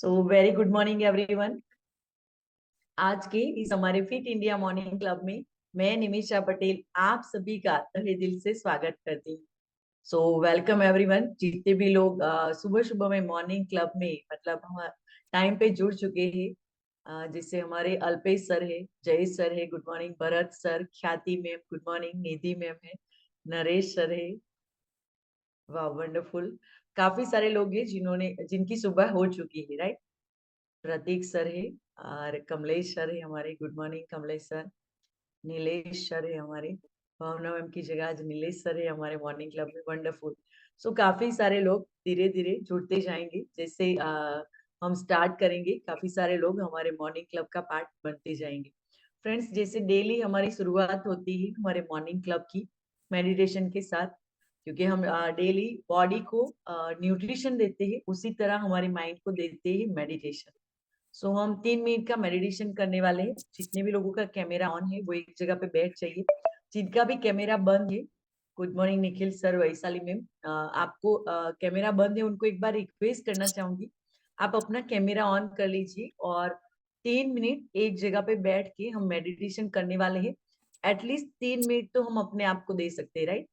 So very good morning everyone. आज के इस हमारे फिट इंडिया मॉर्निंग क्लब में मैं निमिषा पटेल आप सभी का तहे दिल से स्वागत करती हूँ। सो वेलकम एवरीवन, जितने भी लोग सुबह सुबह में मॉर्निंग क्लब में मतलब हम टाइम पे जुड़ चुके हैं। जैसे हमारे अल्पेश सर है, जयेश सर है, गुड मॉर्निंग, भरत सर, ख्याति मैम गुड मॉर्निंग, निधि मैम है, नरेश सर है, वाह वंडरफुल। काफी सारे लोग हैं जिनकी सुबह हो चुकी है, राइट। प्रतीक सर है और कमलेश सर है हमारे, good morning Kamlesh sir. Nilesh sir है हमारे, भावना मैम की जगह आज नीलेश सर है हमारे मॉर्निंग क्लब में, वंडरफुल। सो काफी सारे लोग धीरे धीरे जुड़ते जाएंगे। जैसे हम स्टार्ट करेंगे, काफी सारे लोग हमारे मॉर्निंग क्लब का पार्ट बनते जाएंगे। फ्रेंड्स, जैसे डेली हमारी शुरुआत होती है हमारे मॉर्निंग क्लब की मेडिटेशन के साथ, क्योंकि हम डेली बॉडी को न्यूट्रिशन देते हैं, उसी तरह हमारे माइंड को देते हैं मेडिटेशन। सो हम 3 मिनट का मेडिटेशन करने वाले हैं। जितने भी लोगों का कैमरा ऑन है वो एक जगह पे बैठ जाइए। जिनका भी कैमरा बंद है, good morning Nikhil sir, Vaishali ma'am, आपको कैमरा बंद है उनको एक बार रिक्वेस्ट करना चाहूंगी, आप अपना कैमरा ऑन कर लीजिए और 3 मिनट एक जगह पे बैठ के हम मेडिटेशन करने वाले हैं। एटलीस्ट 3 मिनट तो हम अपने आप को दे सकते हैं, राइट।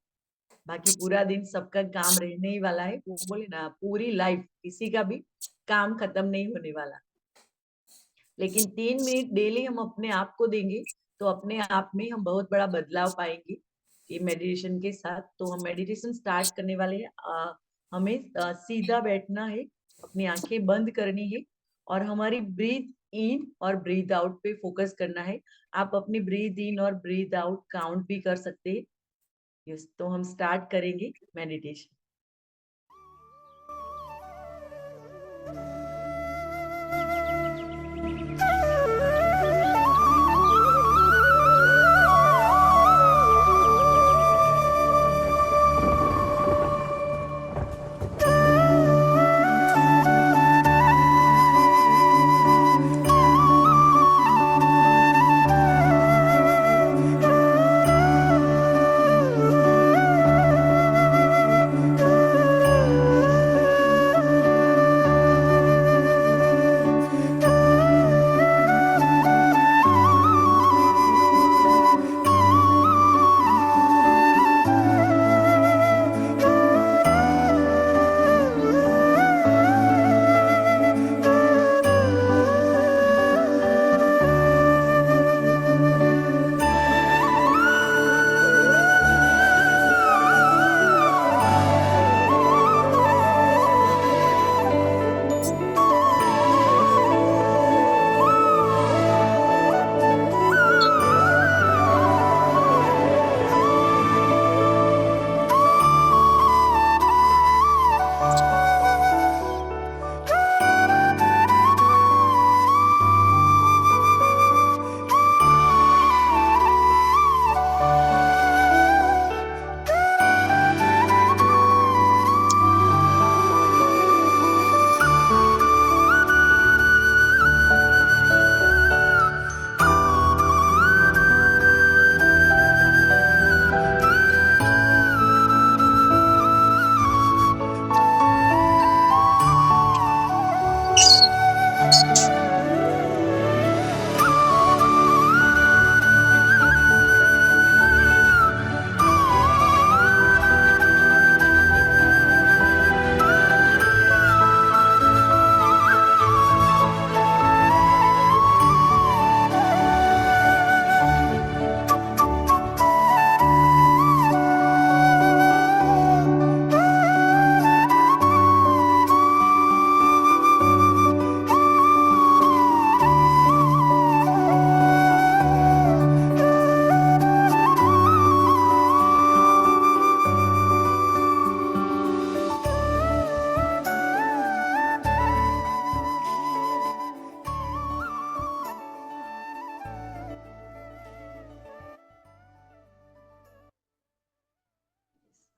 बाकी पूरा दिन सबका काम रहने ही वाला है, वो बोले ना, पूरी लाइफ किसी का भी काम खत्म नहीं होने वाला। लेकिन 3 मिनट डेली हम अपने आप को देंगे तो अपने आप में हम बहुत बड़ा बदलाव पाएंगे ये मेडिटेशन के साथ। तो हम मेडिटेशन स्टार्ट करने वाले हैं। हमें सीधा बैठना है, अपनी आंखें बंद करनी है और हमारी ब्रीथ इन और ब्रीथ आउट पे फोकस करना है। आप अपनी ब्रीथ इन और ब्रीथ आउट काउंट भी कर सकते हैं। यस, तो हम स्टार्ट करेंगे मेडिटेशन।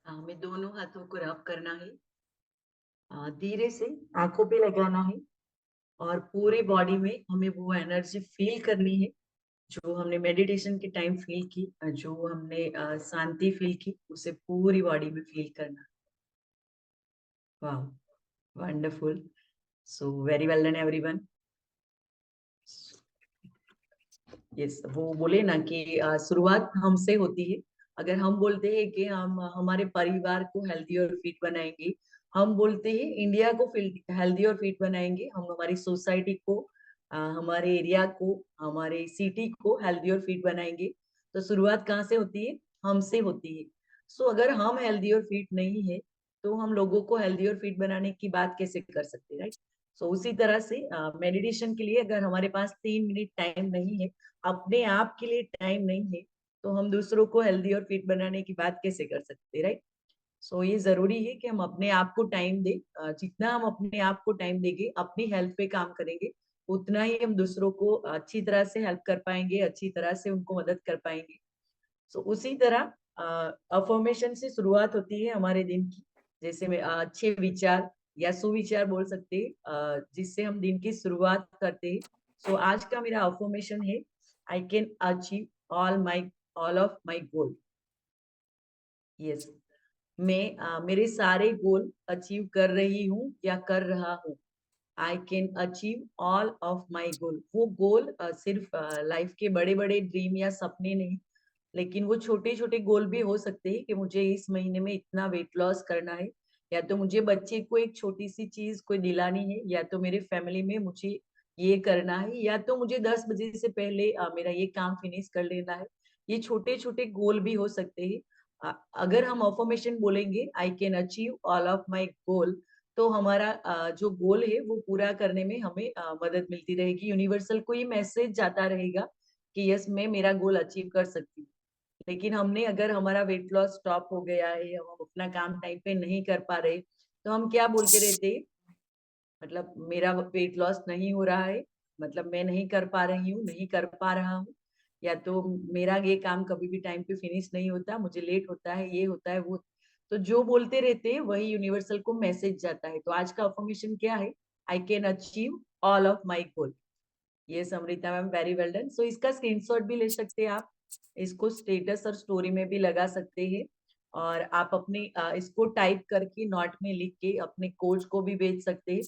हमें दोनों हाथों को रब करना है, धीरे से आंखों पे लगाना है और पूरी बॉडी में हमें वो एनर्जी फील करनी है जो हमने मेडिटेशन के टाइम फील की, जो हमने शांति फील की, उसे पूरी बॉडी में फील करना। वाह wonderful. So very well done everyone. Yes, वो बोले ना कि शुरुआत हमसे होती है। अगर हम बोलते हैं कि हम हमारे परिवार को हेल्दी और फिट बनाएंगे, हम बोलते हैं इंडिया को हेल्दी और फिट बनाएंगे, हम हमारी सोसाइटी को, हमारे एरिया को, हमारे सिटी को हेल्दी और फिट बनाएंगे, तो शुरुआत कहाँ से होती है? हमसे होती है। सो अगर हम हेल्दी और फिट नहीं है, तो हम लोगों को हेल्दी और फिट बनाने की बात कैसे कर सकते हैं, राइट? सो उसी तरह से मेडिटेशन के लिए अगर हमारे पास 3 मिनट टाइम नहीं है, अपने आप के लिए टाइम नहीं है, तो हम दूसरों को हेल्दी और फिट बनाने की बात कैसे कर सकते हैं, राइट? सो ये जरूरी है कि हम अपने आप को टाइम दें। जितना हम अपने आप को टाइम देंगे, अपनी हेल्थ पे काम करेंगे, उतना ही हम दूसरों को अच्छी तरह से हेल्प कर पाएंगे, अच्छी तरह से उनको मदद कर पाएंगे। सो उसी तरह अफर्मेशन से शुरुआत होती है हमारे दिन की। जैसे में अच्छे विचार या सुविचार बोल सकते हैं, जिससे हम दिन की शुरुआत करते हैं। सो आज का मेरा अफर्मेशन है, I can achieve all of my goal. Yes, मैं मेरे सारे गोल अचीव कर रही हूँ या कर रहा हूँ। I can achieve all of my goal. वो गोल सिर्फ लाइफ के बड़े बड़े ड्रीम या सपने नहीं, लेकिन वो छोटे छोटे गोल भी हो सकते हैं कि मुझे इस महीने में इतना वेट लॉस करना है, या तो मुझे बच्चे को एक छोटी सी चीज कोई दिलानी है, या तो मेरे फैमिली में मुझे ये करना है, या तो मुझे 10 बजे से पहले मेरा ये काम फिनिश कर लेना है। ये छोटे छोटे गोल भी हो सकते हैं। अगर हम अफर्मेशन बोलेंगे I can achieve all of my goal, तो हमारा जो गोल है वो पूरा करने में हमें मदद मिलती रहेगी। यूनिवर्सल को ये मैसेज जाता रहेगा कि यस, मैं मेरा गोल अचीव कर सकती हूँ। लेकिन हमने अगर हमारा वेट लॉस स्टॉप हो गया है, हम अपना काम टाइम पे नहीं कर पा रहे, तो हम क्या बोलते रहते हैं? मतलब मेरा वेट लॉस नहीं हो रहा है, मतलब मैं नहीं कर पा रही हूँ, नहीं कर पा रहा हूँ, या तो मेरा ये काम कभी भी टाइम पे फिनिश नहीं होता, मुझे लेट होता है, ये होता है, वो। तो जो बोलते रहते हैं वही यूनिवर्सल को मैसेज जाता है। तो आज का अफर्मेशन क्या है? I can achieve all of my goal. ये Samruta ma'am, very well done. So इसका स्क्रीनशॉट भी ले सकते हैं आप, इसको स्टेटस और स्टोरी में भी लगा सकते हैं, और आप अपने इसको टाइप करके नोट में लिख के अपने कोच को भी भेज सकते हैं।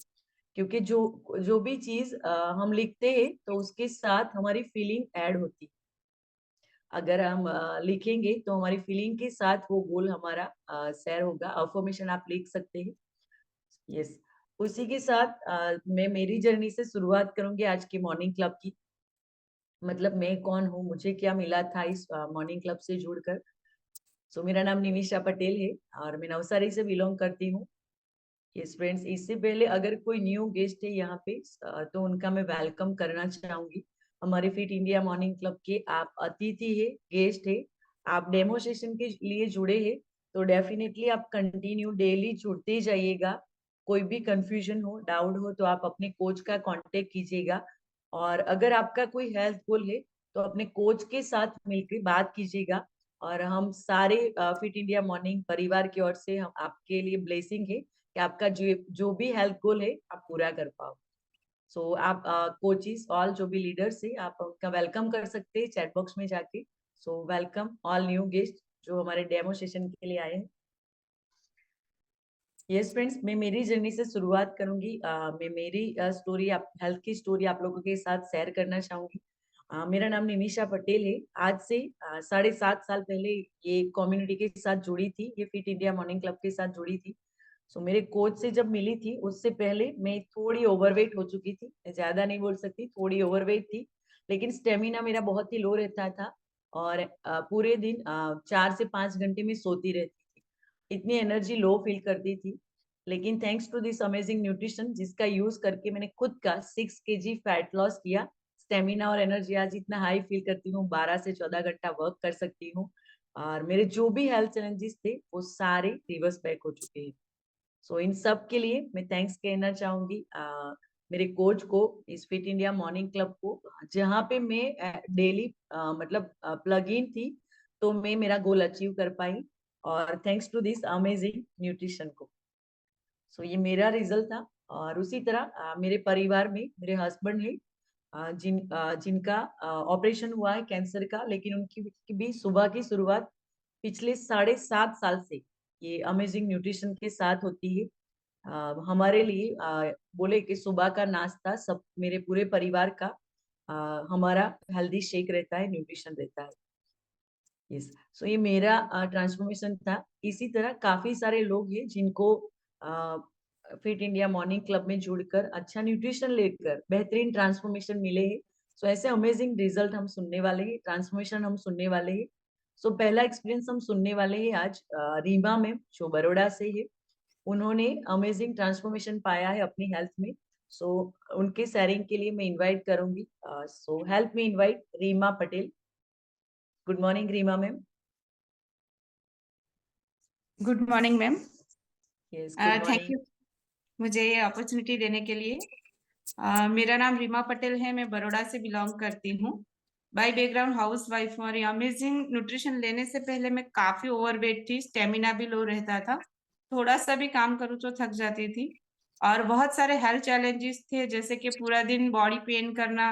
क्योंकि जो जो भी चीज हम लिखते हैं, तो उसके साथ हमारी फीलिंग ऐड होती है। अगर हम लिखेंगे तो हमारी फीलिंग के साथ वो गोल हमारा शेयर होगा। अफर्मेशन आप लिख सकते हैं। यस, उसी के साथ मैं मेरी जर्नी से शुरुआत करूंगी आज की मॉर्निंग क्लब की। मतलब मैं कौन हूँ, मुझे क्या मिला था इस मॉर्निंग क्लब से जुड़कर। सो मेरा नाम निमिषा पटेल है, और मैं नवसारी से बिलोंग करती हूँ। यस फ्रेंड्स, इससे पहले अगर कोई न्यू गेस्ट है यहाँ पे, तो उनका मैं वेलकम करना चाहूंगी। हमारे फिट इंडिया मॉर्निंग क्लब के आप अतिथि है, गेस्ट है, आप डेमो सेशन के लिए जुड़े हैं, तो डेफिनेटली आप कंटिन्यू डेली जुड़ते ही जाइएगा। कोई भी कंफ्यूजन हो, डाउट हो, तो आप अपने कोच का कांटेक्ट कीजिएगा। और अगर आपका कोई हेल्थ गोल है, तो अपने कोच के साथ मिलकर बात कीजिएगा। और हम सारे फिट इंडिया मॉर्निंग परिवार की ओर से हम आपके लिए ब्लेसिंग है कि आपका जो जो भी हेल्थ गोल है आप पूरा कर पाओ। सो आप कोचिस ऑल जो भी लीडर्स है, आप उनका वेलकम कर सकते हैं चैट बॉक्स में जाके। So welcome all new guest जो हमारे डेमो सेशन के लिए आए हैं। यस फ्रेंड्स, मैं मेरी जर्नी से शुरुआत करूंगी। मैं मेरी स्टोरी, आप हेल्थ की स्टोरी आप लोगों के साथ शेयर करना चाहूंगी। मेरा नाम निमिषा पटेल है। आज से 7.5 साल पहले ये कम्युनिटी के साथ जुड़ी थी, ये फिट इंडिया मॉर्निंग क्लब के साथ जुड़ी थी। सो मेरे कोच से जब मिली थी, उससे पहले मैं थोड़ी ओवरवेट हो चुकी थी, मैं ज्यादा नहीं बोल सकती, थोड़ी ओवरवेट थी। लेकिन स्टेमिना मेरा बहुत ही लो रहता था, और पूरे दिन 4 से 5 घंटे में सोती रहती थी, इतनी एनर्जी लो फील करती थी। लेकिन thanks to this amazing nutrition, जिसका यूज करके मैंने खुद का 6 kg फैट लॉस किया, स्टेमिना और एनर्जी आज इतना हाई फील करती हूँ, 12 से 14 घंटा वर्क कर सकती हूँ, और मेरे जो भी हेल्थ चैलेंजेस थे वो सारे रिवर्स बैक हो चुके हैं। सो इन सब के लिए मैं थैंक्स कहना चाहूंगी मेरे कोच को, इस फिट इंडिया मॉर्निंग क्लब को, जहाँ पे मैं डेली मतलब प्लग इन थी, तो मैं मेरा गोल अचीव कर पाई, और thanks to this amazing nutrition को। सो ये मेरा रिजल्ट था। और उसी तरह मेरे परिवार में मेरे हस्बैंड है, जिनका ऑपरेशन हुआ है कैंसर का, लेकिन उनकी की भी सुबह की शुरुआत पिछले 7.5 साल से ये अमेजिंग न्यूट्रिशन के साथ होती है। हमारे लिए बोले कि सुबह का नाश्ता सब मेरे पूरे परिवार का हमारा हेल्दी शेक रहता है, न्यूट्रिशन रहता है। यस, सो ये मेरा ट्रांसफॉर्मेशन था। इसी तरह काफी सारे लोग हैं जिनको फिट इंडिया मॉर्निंग क्लब में जुड़कर अच्छा न्यूट्रिशन लेकर बेहतरीन ट्रांसफॉर्मेशन मिले हैं। सो ऐसे अमेजिंग रिजल्ट हम सुनने वाले हैं, ट्रांसफॉर्मेशन हम सुनने वाले हैं। सो पहला एक्सपीरियंस हम सुनने वाले हैं आज रीमा मैम जो बड़ौदा से है। उन्होंने अमेजिंग ट्रांसफॉर्मेशन पाया है अपनी हेल्थ में। सो उनके शेयरिंग के लिए मैं इनवाइट करूंगी। So help me invite Reema Patel. Good morning Reema ma'am. Good morning ma'am. Yes, good thank morning. You मुझे ये अपॉर्चुनिटी देने के लिए। मेरा नाम रीमा पटेल है, मैं बड़ौदा से बिलोंग करती हूँ। बाय बैकग्राउंड हाउस वाइफ हूँ और अमेजिंग न्यूट्रिशन लेने से पहले मैं काफी ओवरवेट थी, स्टेमिना भी लो रहता था, थोड़ा सा भी काम करूँ तो थक जाती थी और बहुत सारे हेल्थ चैलेंजेस थे, जैसे कि पूरा दिन बॉडी पेन करना,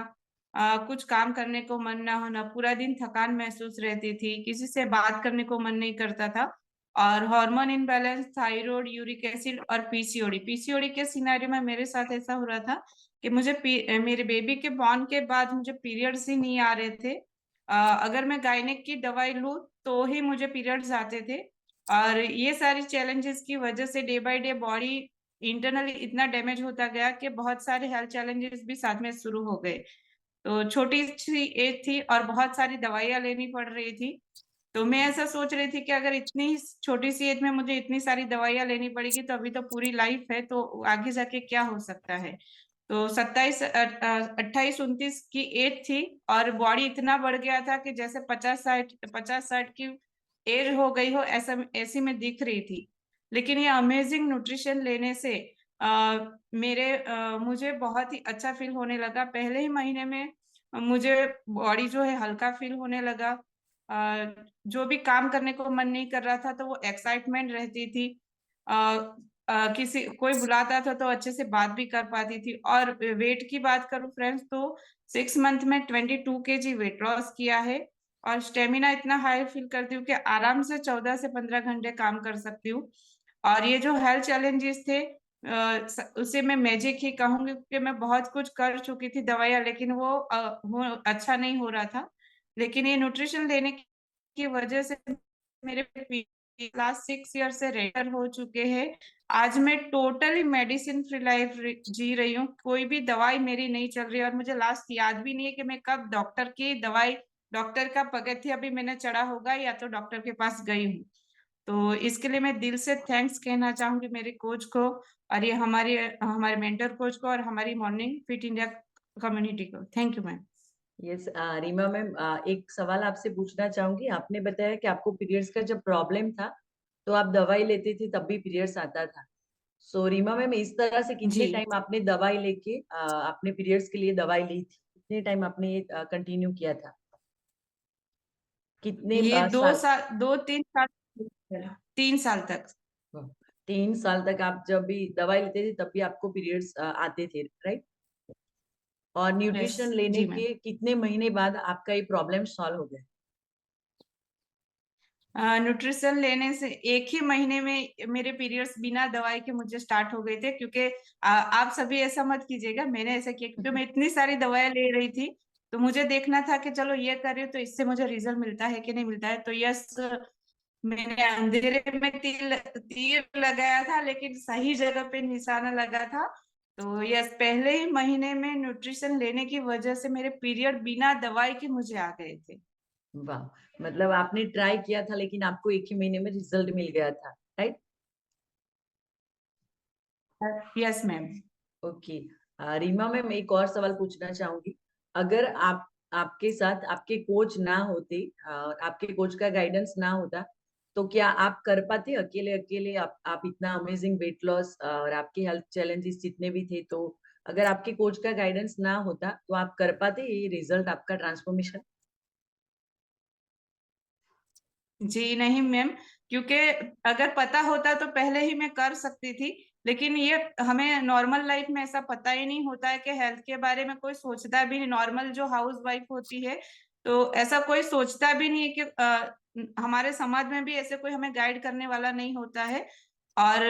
कुछ काम करने को मन ना होना, पूरा दिन थकान महसूस रहती थी, किसी से बात करने को मन नहीं करता था और hormone imbalance, thyroid, uric acid और पीसीओडी। पीसीओडी के सिनेरियो में मेरे साथ ऐसा हो रहा था कि मुझे मेरे बेबी के बॉर्न के बाद मुझे पीरियड्स ही नहीं आ रहे थे। अगर मैं गायनेक की दवाई लूँ तो ही मुझे पीरियड्स आते थे और ये सारी चैलेंजेस की वजह से day by day body internally इतना डैमेज होता गया कि बहुत सारे हेल्थ चैलेंजेस भी साथ में शुरू हो गए। तो छोटी सी एज थी और बहुत सारी दवाइयाँ लेनी पड़ रही थी। तो मैं ऐसा सोच रही थी कि अगर इतनी छोटी सी एज में मुझे इतनी सारी दवाइयाँ लेनी पड़ेगी तो अभी तो पूरी लाइफ है, तो आगे जाके क्या हो सकता है। तो 28 29 की एज थी और बॉडी इतना बढ़ गया था कि जैसे 50 60 की एज हो गई हो, ऐसा ऐसी में दिख रही थी। लेकिन ये अमेजिंग न्यूट्रिशन लेने से मुझे बहुत ही अच्छा फील होने लगा। पहले ही महीने में मुझे बॉडी जो है हल्का फील होने लगा। जो भी काम करने को मन नहीं कर रहा था तो वो एक्साइटमेंट रहती थी। किसी कोई बुलाता था तो अच्छे से बात भी कर पाती थी। और वेट की बात करूं फ्रेंड्स, तो 6 मंथ में 22 kg वेट लॉस किया है और स्टेमिना इतना हाई फील करती हूँ कि आराम से 14 से 15 घंटे काम कर सकती हूँ। और ये जो हेल्थ चैलेंजेस थे उसे मैं मैजिक ही कहूंगी, क्योंकि मैं बहुत कुछ कर चुकी थी दवाइयाँ, लेकिन वो अच्छा नहीं हो रहा था। लेकिन ये न्यूट्रिशन लेने की वजह से मेरे लास्ट 6 ईयर से रेगुलर हो चुके हैं। आज मैं टोटली मेडिसिन फ्री लाइफ जी रही हूँ, कोई भी दवाई मेरी नहीं चल रही है और मुझे लास्ट याद भी नहीं है कि मैं कब डॉक्टर का पगथिया भी मैंने चढ़ा होगा या तो डॉक्टर के पास गई हूँ। तो इसके लिए मैं दिल से थैंक्स कहना चाहूंगी मेरे कोच को और ये हमारे हमारे मेंटर कोच को और हमारी मॉर्निंग फिट इंडिया कम्युनिटी को। Thank you ma'am. Yes, Reema ma'am, एक सवाल आपसे पूछना चाहूंगी। आपने बताया कि आपको पीरियड्स का जब प्रॉब्लम था तो आप दवाई लेते थे तब भी पीरियड्स आता था। सो रीमा मैम, इस तरह से जी, कितने टाइम आपने दवाई लेके आपने पीरियड्स के लिए दवाई ली थी? कितने टाइम आपने ये कंटिन्यू किया था? कितने ये साल? 2 3 साल, 3 साल तक। 3 साल तक आप जब भी दवाई लेते थे तब भी आपको पीरियड्स आते थे, राइट? और यस न्यूट्रिशन लेने जी मैम। के कितने महीने बाद आपका ये प्रॉब्लम सॉल्व हो गया? न्यूट्रिशन लेने से 1 ही महीने में मेरे पीरियड्स बिना दवाई के मुझे स्टार्ट हो गए थे, क्योंकि आप सभी ऐसा मत कीजिएगा, मैंने ऐसा किया क्योंकि मैं इतनी सारी दवाएं ले रही थी। तो मुझे देखना था कि चलो ये कर रही हूँ तो इससे मुझे रिजल्ट मिलता है कि नहीं मिलता है। तो यस, मैंने अंधेरे में तीर तीर लगाया था लेकिन सही जगह पे निशाना लगा था। तो यस, पहले ही महीने में न्यूट्रिशन लेने की वजह से मेरे पीरियड बिना दवाई के मुझे आ गए थे। वाह, मतलब आपने ट्राई किया था लेकिन आपको एक ही महीने में रिजल्ट मिल गया था, right? Yes ma'am. Okay. Reema ma'am, एक और सवाल पूछना चाहूंगी। अगर आपके साथ आपके कोच ना होते, आपके कोच का गाइडेंस ना होता, तो क्या आप कर पाते अकेले अकेले आप इतना अमेजिंग वेट लॉस और आपके हेल्थ चैलेंजेस जितने भी थे, तो अगर आपके कोच का गाइडेंस ना होता तो आप कर पाते ये रिजल्ट आपका ट्रांसफॉर्मेशन? जी नहीं मैम, क्योंकि अगर पता होता तो पहले ही मैं कर सकती थी। लेकिन ये हमें नॉर्मल लाइफ में ऐसा पता ही नहीं होता है कि हेल्थ के बारे में कोई सोचता भी नहीं। नॉर्मल जो हाउस वाइफ होती है तो ऐसा कोई सोचता भी नहीं है कि हमारे समाज में भी ऐसे कोई हमें गाइड करने वाला नहीं होता है। और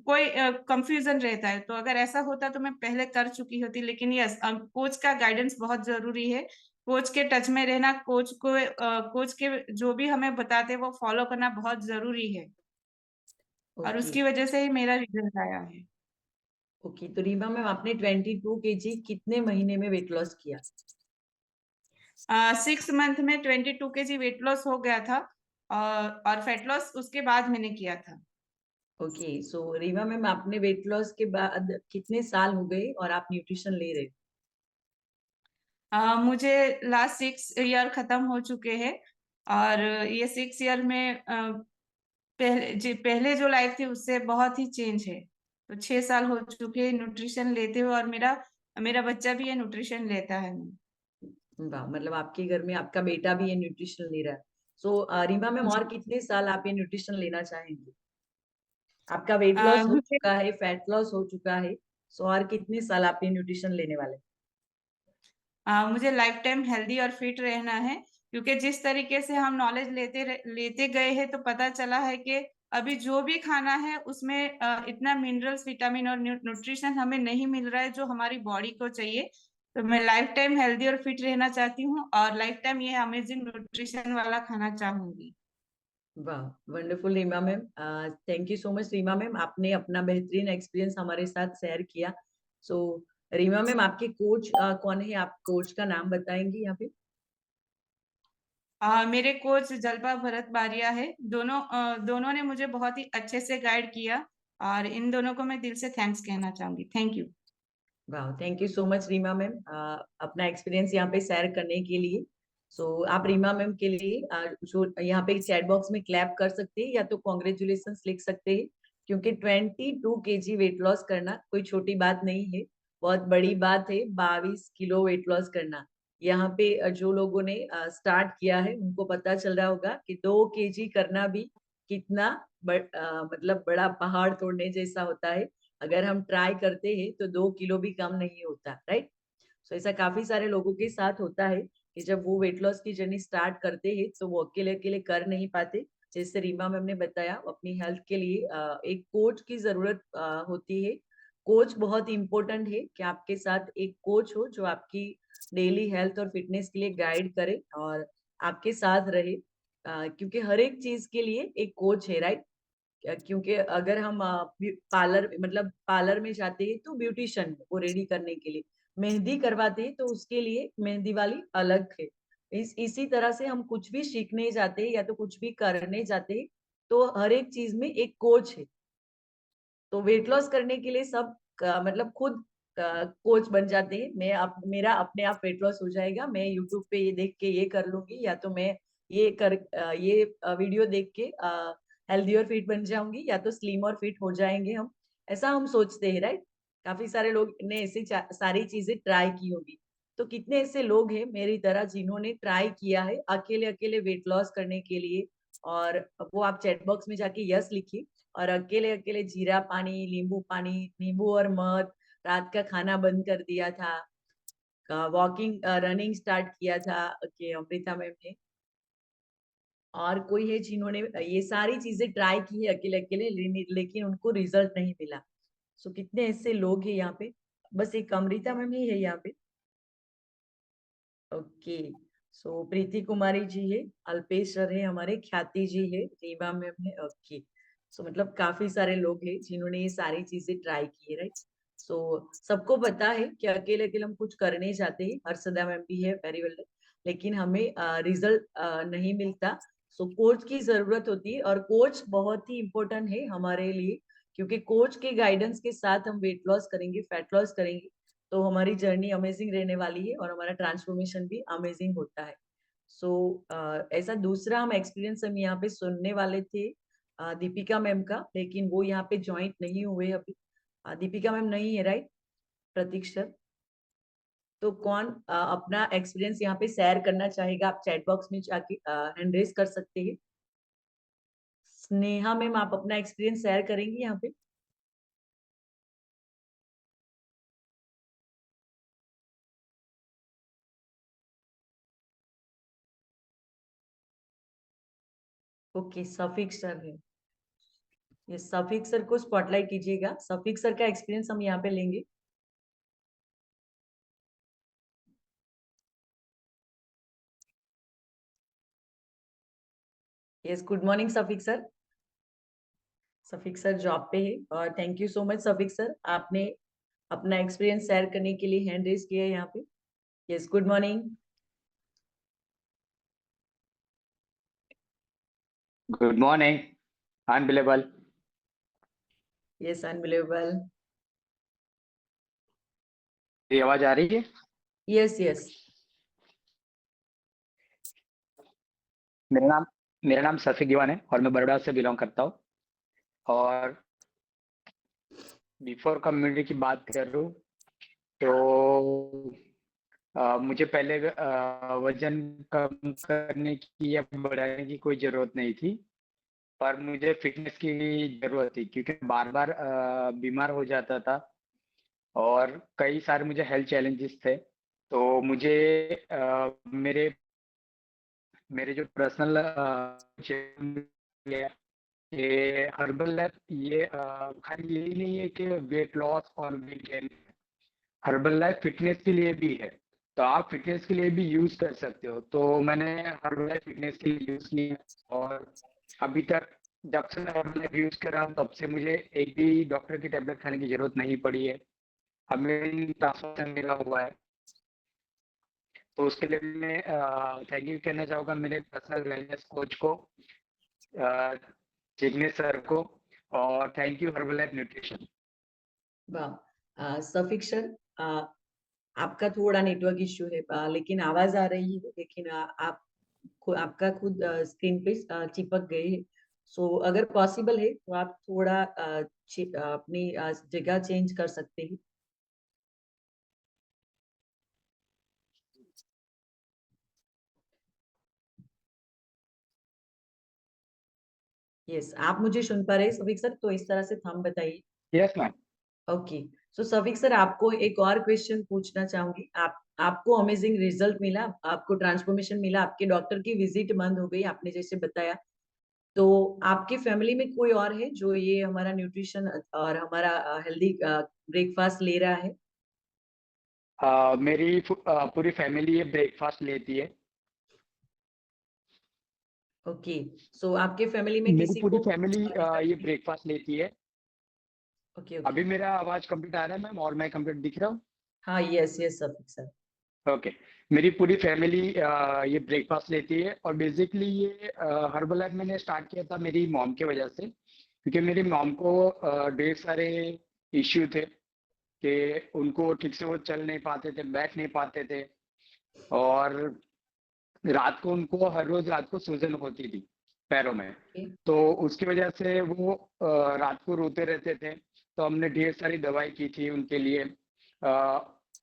कोई कंफ्यूजन रहता है। तो अगर ऐसा होता तो मैं पहले कर चुकी होती, लेकिन यस, कोच का गाइडेंस बहुत जरूरी है। कोच के टच में रहना, कोच के जो भी हमें बताते हैं वो फॉलो करना बहुत जरूरी है। और ओके। उसकी वजह से ही मेरा रिजल्ट आया है। ओके, तो रीमा मैम आपने 22 kg कितने महीने में वेट लॉस किया? 6 मंथ में 22 kg वेट लॉस हो गया था। और फैट लॉस उसके बाद मैंने किया था। ओके, सो रीमा मैम आपने वेट लॉस के बाद कितने साल हो गए और आप न्यूट्रिशन ले रहे? मुझे लास्ट 6 ईयर खत्म हो चुके हैं। और ये 6 ईयर में पहले जो लाइफ थी उससे बहुत ही चेंज है। तो 6 साल हो चुके हैं न्यूट्रिशन लेते हुए, और मेरा मेरा बच्चा भी ये न्यूट्रिशन लेता है। वाह, मतलब आपके घर में आपका बेटा भी ये न्यूट्रिशन ले रहा है। सो रीमा मैम और कितने साल आप ये न्यूट्रिशन लेना चाहेंगे? आपका वेट लॉस हो मुझे चुका है, फैट लॉस हो चुका है, सो और कितने साल आप ये न्यूट्रिशन लेने वाले? मुझे लाइफ टाइम हेल्दी और फिट रहना है, क्योंकि जिस तरीके से हम नॉलेज लेते गए हैं तो पता चला है कि अभी जो भी खाना है उसमें इतना मिनरल्स, विटामिन और न्यूट्रिशन हमें नहीं मिल रहा है जो हमारी बॉडी को चाहिए। तो मैं लाइफ टाइम हेल्दी और फिट रहना चाहती हूँ, और लाइफ टाइम ये अमेजिंग न्यूट्रिशन वाला खाना चाहूंगी। वाह, wonderful Reema ma'am. Thank you so much Reema ma'am, आपने अपना बेहतरीन एक्सपीरियंस हमारे साथ शेयर किया। सो रीमा मैम, आपके कोच कौन है? आप कोच का नाम बताएंगी यहाँ पे? मेरे कोच जलपा भरत बारिया है। दोनों ने मुझे बहुत ही अच्छे से गाइड किया, और इन दोनों को मैं दिल से थैंक्स कहना चाहूंगी। Thank you. वाह, thank you so much Reema ma'am, अपना एक्सपीरियंस यहाँ पे शेयर करने के लिए। सो आप रीमा मैम के लिए जो यहाँ पे चैट बॉक्स में क्लैप कर सकते हैं या तो कॉन्ग्रेचुलेशन लिख सकते हैं, क्योंकि 22 kg वेट लॉस करना कोई छोटी बात नहीं है, बहुत बड़ी बात है। 22 किलो वेट लॉस करना, यहाँ पे जो लोगों ने स्टार्ट किया है उनको पता चल रहा होगा कि 2 kg करना भी कितना मतलब बड़ा पहाड़ तोड़ने जैसा होता है। अगर हम ट्राई करते हैं तो 2 किलो भी कम नहीं होता, राइट? सो ऐसा काफी सारे लोगों के साथ होता है कि जब वो वेट लॉस की जर्नी स्टार्ट करते हैं तो वो अकेले अकेले कर नहीं पाते। जैसे रीमा मैम ने बताया, अपनी हेल्थ के लिए एक कोच की जरूरत होती है। कोच बहुत इंपॉर्टेंट है कि आपके साथ एक कोच हो जो आपकी डेली हेल्थ और फिटनेस के लिए गाइड करे और आपके साथ रहे, क्योंकि हर एक चीज के लिए एक कोच है, राइट? क्योंकि अगर हम पार्लर मतलब पार्लर में जाते हैं तो ब्यूटिशियन वो रेडी करने के लिए, मेहंदी करवाते हैं तो उसके लिए मेहंदी वाली अलग है। इसी तरह से हम कुछ भी सीखने जाते हैं या तो कुछ भी करने जाते हैं तो हर एक चीज में एक कोच है। तो वेट लॉस करने के लिए सब मतलब खुद कोच बन जाते हैं। मेरा अपने आप वेट लॉस हो जाएगा, मैं यूट्यूब पे ये देख के ये कर लूंगी, या तो मैं ये वीडियो देख के हेल्दी और फिट बन जाऊंगी, या तो स्लिम और फिट हो जाएंगे हम। ऐसा हम सोचते हैं, राइट? काफी सारे लोग ने ऐसी सारी चीजें ट्राई की होगी। तो कितने ऐसे लोग हैं मेरी तरह जिन्होंने ट्राई किया है अकेले अकेले वेट लॉस करने के लिए? और वो आप चैट बॉक्स में जाके यस लिखिए। और अकेले अकेले जीरा पानी, नींबू पानी, नींबू और मध, रात का खाना बंद कर दिया था, वॉकिंग रनिंग स्टार्ट किया था, ओके अमृता मैम ने। और कोई है जिन्होंने ये सारी चीजें ट्राई की है अकेले अकेले, लेकिन उनको रिजल्ट नहीं मिला। सो कितने ऐसे लोग हैं यहाँ पे? बस एक अमृता मैम ही है यहाँ पे। ओके, सो प्रीति कुमारी जी है, अल्पेश सर है, हमारे ख्याति जी है, रीमा मैम है। ओके, सो मतलब काफी सारे लोग हैं जिन्होंने ये सारी चीजें ट्राई की है, राइट? सो सबको पता है कि अकेले अकेले हम कुछ करने जाते हैं, हर्षदा मैम भी है, वेरी वेल, लेकिन हमें रिजल्ट नहीं मिलता। सो कोच की जरूरत होती है, और कोच बहुत ही इम्पोर्टेंट है हमारे लिए, क्योंकि कोच के गाइडेंस के साथ हम वेट लॉस करेंगे, फैट लॉस करेंगे, तो हमारी जर्नी अमेजिंग रहने वाली है और हमारा ट्रांसफॉर्मेशन भी अमेजिंग होता है। सो ऐसा दूसरा हम एक्सपीरियंस हम यहाँ पे सुनने वाले थे दीपिका मैम का, लेकिन वो यहाँ पे ज्वाइंट नहीं हुए अभी। दीपिका मैम नहीं है, राइट? प्रतीक सर, तो कौन अपना एक्सपीरियंस यहाँ पे शेयर करना चाहेगा? आप चैट बॉक्स में जाके हैंड रेज कर सकते हैं। स्नेहा मैम, आप अपना एक्सपीरियंस शेयर करेंगी यहाँ पे? ओके, सफिक सर है। ये सफीक सर को स्पॉटलाइट कीजिएगा। सफीक सर का एक्सपीरियंस हम यहाँ पे लेंगे। Yes, good morning Shafiq sir. Shafiq sir job पे है और thank you so much Shafiq sir, आपने अपना एक्सपीरियंस शेयर करने के लिए हैंड रेज किया है यहाँ पे। Yes, good morning. Good morning. Unbelievable. Yes, unbelievable. ये आवाज आ रही है? Yes yes. मेरा नाम मेरा नाम सफीक दीवान है और मैं बड़ौदा से बिलोंग करता हूँ। और बिफोर कम्युनिटी की बात करूँ तो मुझे पहले वजन कम करने की या बढ़ाने की कोई ज़रूरत नहीं थी, पर मुझे फिटनेस की ज़रूरत थी क्योंकि बार बार बीमार हो जाता था और कई सारे मुझे हेल्थ चैलेंजेस थे। तो मुझे मेरे मेरे जो पर्सनल ये हर्बल लैब ये खाली यही नहीं है कि वेट लॉस और weight gain, herbal life fitness के लिए भी है। तो आप फिटनेस के लिए भी यूज कर सकते हो। तो मैंने हर्बल लाइफ फिटनेस के लिए यूज किया और अभी तक जब से मैं हर्बल लाइफ यूज कर रहा हूँ तब से मुझे एक भी डॉक्टर की टेबलेट खाने की जरूरत नहीं पड़ी है। हमें ट्रांसफर मिला हुआ है। तो उसके लिए मैं थैंक यू कहना चाहूँगा मेरे पर्सनल वेलनेस कोच को, जिग्नेश सर को, और thank you herbal life nutrition. वाह सफीक सर, आपका थोड़ा नेटवर्क इश्यू है, लेकिन आवाज आ रही है, लेकिन आपका खुद स्क्रीन पे चिपक गए है। सो अगर पॉसिबल है तो आप थोड़ा अपनी जगह चेंज कर सकते हैं। यस, आप मुझे सुन पा रहे हैं सफीक सर? तो इस तरह से थंब बताइए। Yes ma'am. ओके। सो सफीक सर, आपको एक और क्वेश्चन पूछना चाहूंगी। आपको अमेजिंग रिजल्ट मिला, आपको ट्रांसफॉर्मेशन मिला, आपके डॉक्टर की विजिट बंद हो गई आपने जैसे बताया। तो आपकी फैमिली में कोई और है जो ये हमारा न्यूट्रिशन और हमारा हेल्दी ब्रेकफास्ट ले रहा है? मेरी पूरी फैमिली ये ब्रेकफास्ट लेती है। ओके। सो आपके फैमिली में मेरी किसी पूरी को फैमिली ये ब्रेकफास्ट लेती है। ओके अभी ओके। मेरा आवाज कंप्लीट आ रहा है मैम और मैं कंप्लीट दिख रहा हूँ? हाँ, yes yes Shafiq sir. Okay. मेरी पूरी फैमिली ये ब्रेकफास्ट लेती है और बेसिकली ये हर्बल लाइफ मैंने स्टार्ट किया था मेरी मॉम की वजह से, क्योंकि मेरी मॉम को ढेर सारे इश्यू थे कि उनको ठीक से वो चल नहीं पाते थे, बैठ नहीं पाते थे, और रात को उनको हर रोज रात को सूजन होती थी पैरों में। तो उसकी वजह से वो रात को रोते रहते थे। तो हमने ढेर सारी दवाई की थी उनके लिए,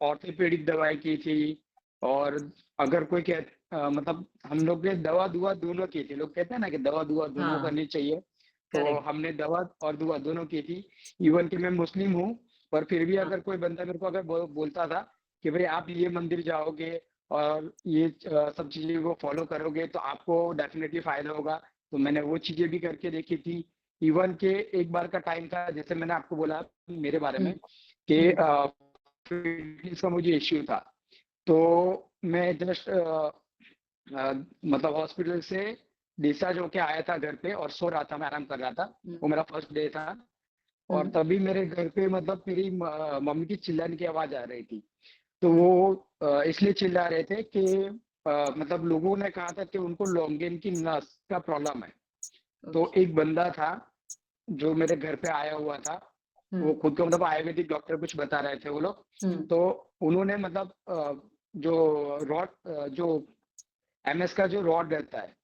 ऑर्थोपेडिक दवाई की थी। और अगर कोई मतलब हम लोग ने दवा दुआ दोनों की थी। लोग कहते हैं ना कि दवा दुआ दोनों हाँ, करनी चाहिए। तो करेक्ट। हमने दवा और दुआ दोनों की थी। इवन कि मैं मुस्लिम हूँ, पर फिर भी हाँ। अगर कोई बंदा मेरे को अगर बोलता था कि भाई आप ये मंदिर जाओगे और ये सब चीजें को फॉलो करोगे तो आपको डेफिनेटली फायदा होगा, तो मैंने वो चीजें भी करके देखी थी। इवन के एक बार का टाइम था, जैसे मैंने आपको बोला मेरे बारे में कि हम्म। फिटनेस का मुझे इश्यू था। तो मैं जस्ट मतलब हॉस्पिटल से डिस्चार्ज होके आया था घर पे और सो रहा था, मैं आराम कर रहा था। वो मेरा फर्स्ट डे था और तभी मेरे घर पे मतलब मेरी मम्मी की चिल्लाने की आवाज आ रही थी। तो वो इसलिए चिल्ला रहे थे कि मतलब लोगों ने कहा था कि उनको लॉन्गेन की नस का प्रॉब्लम है। तो ओके। एक बंदा था जो मेरे घर पे आया हुआ था, वो खुद को मतलब आयुर्वेदिक डॉक्टर कुछ बता रहे थे वो लोग। तो उन्होंने मतलब जो रॉड जो एमएस का जो रॉड रहता है,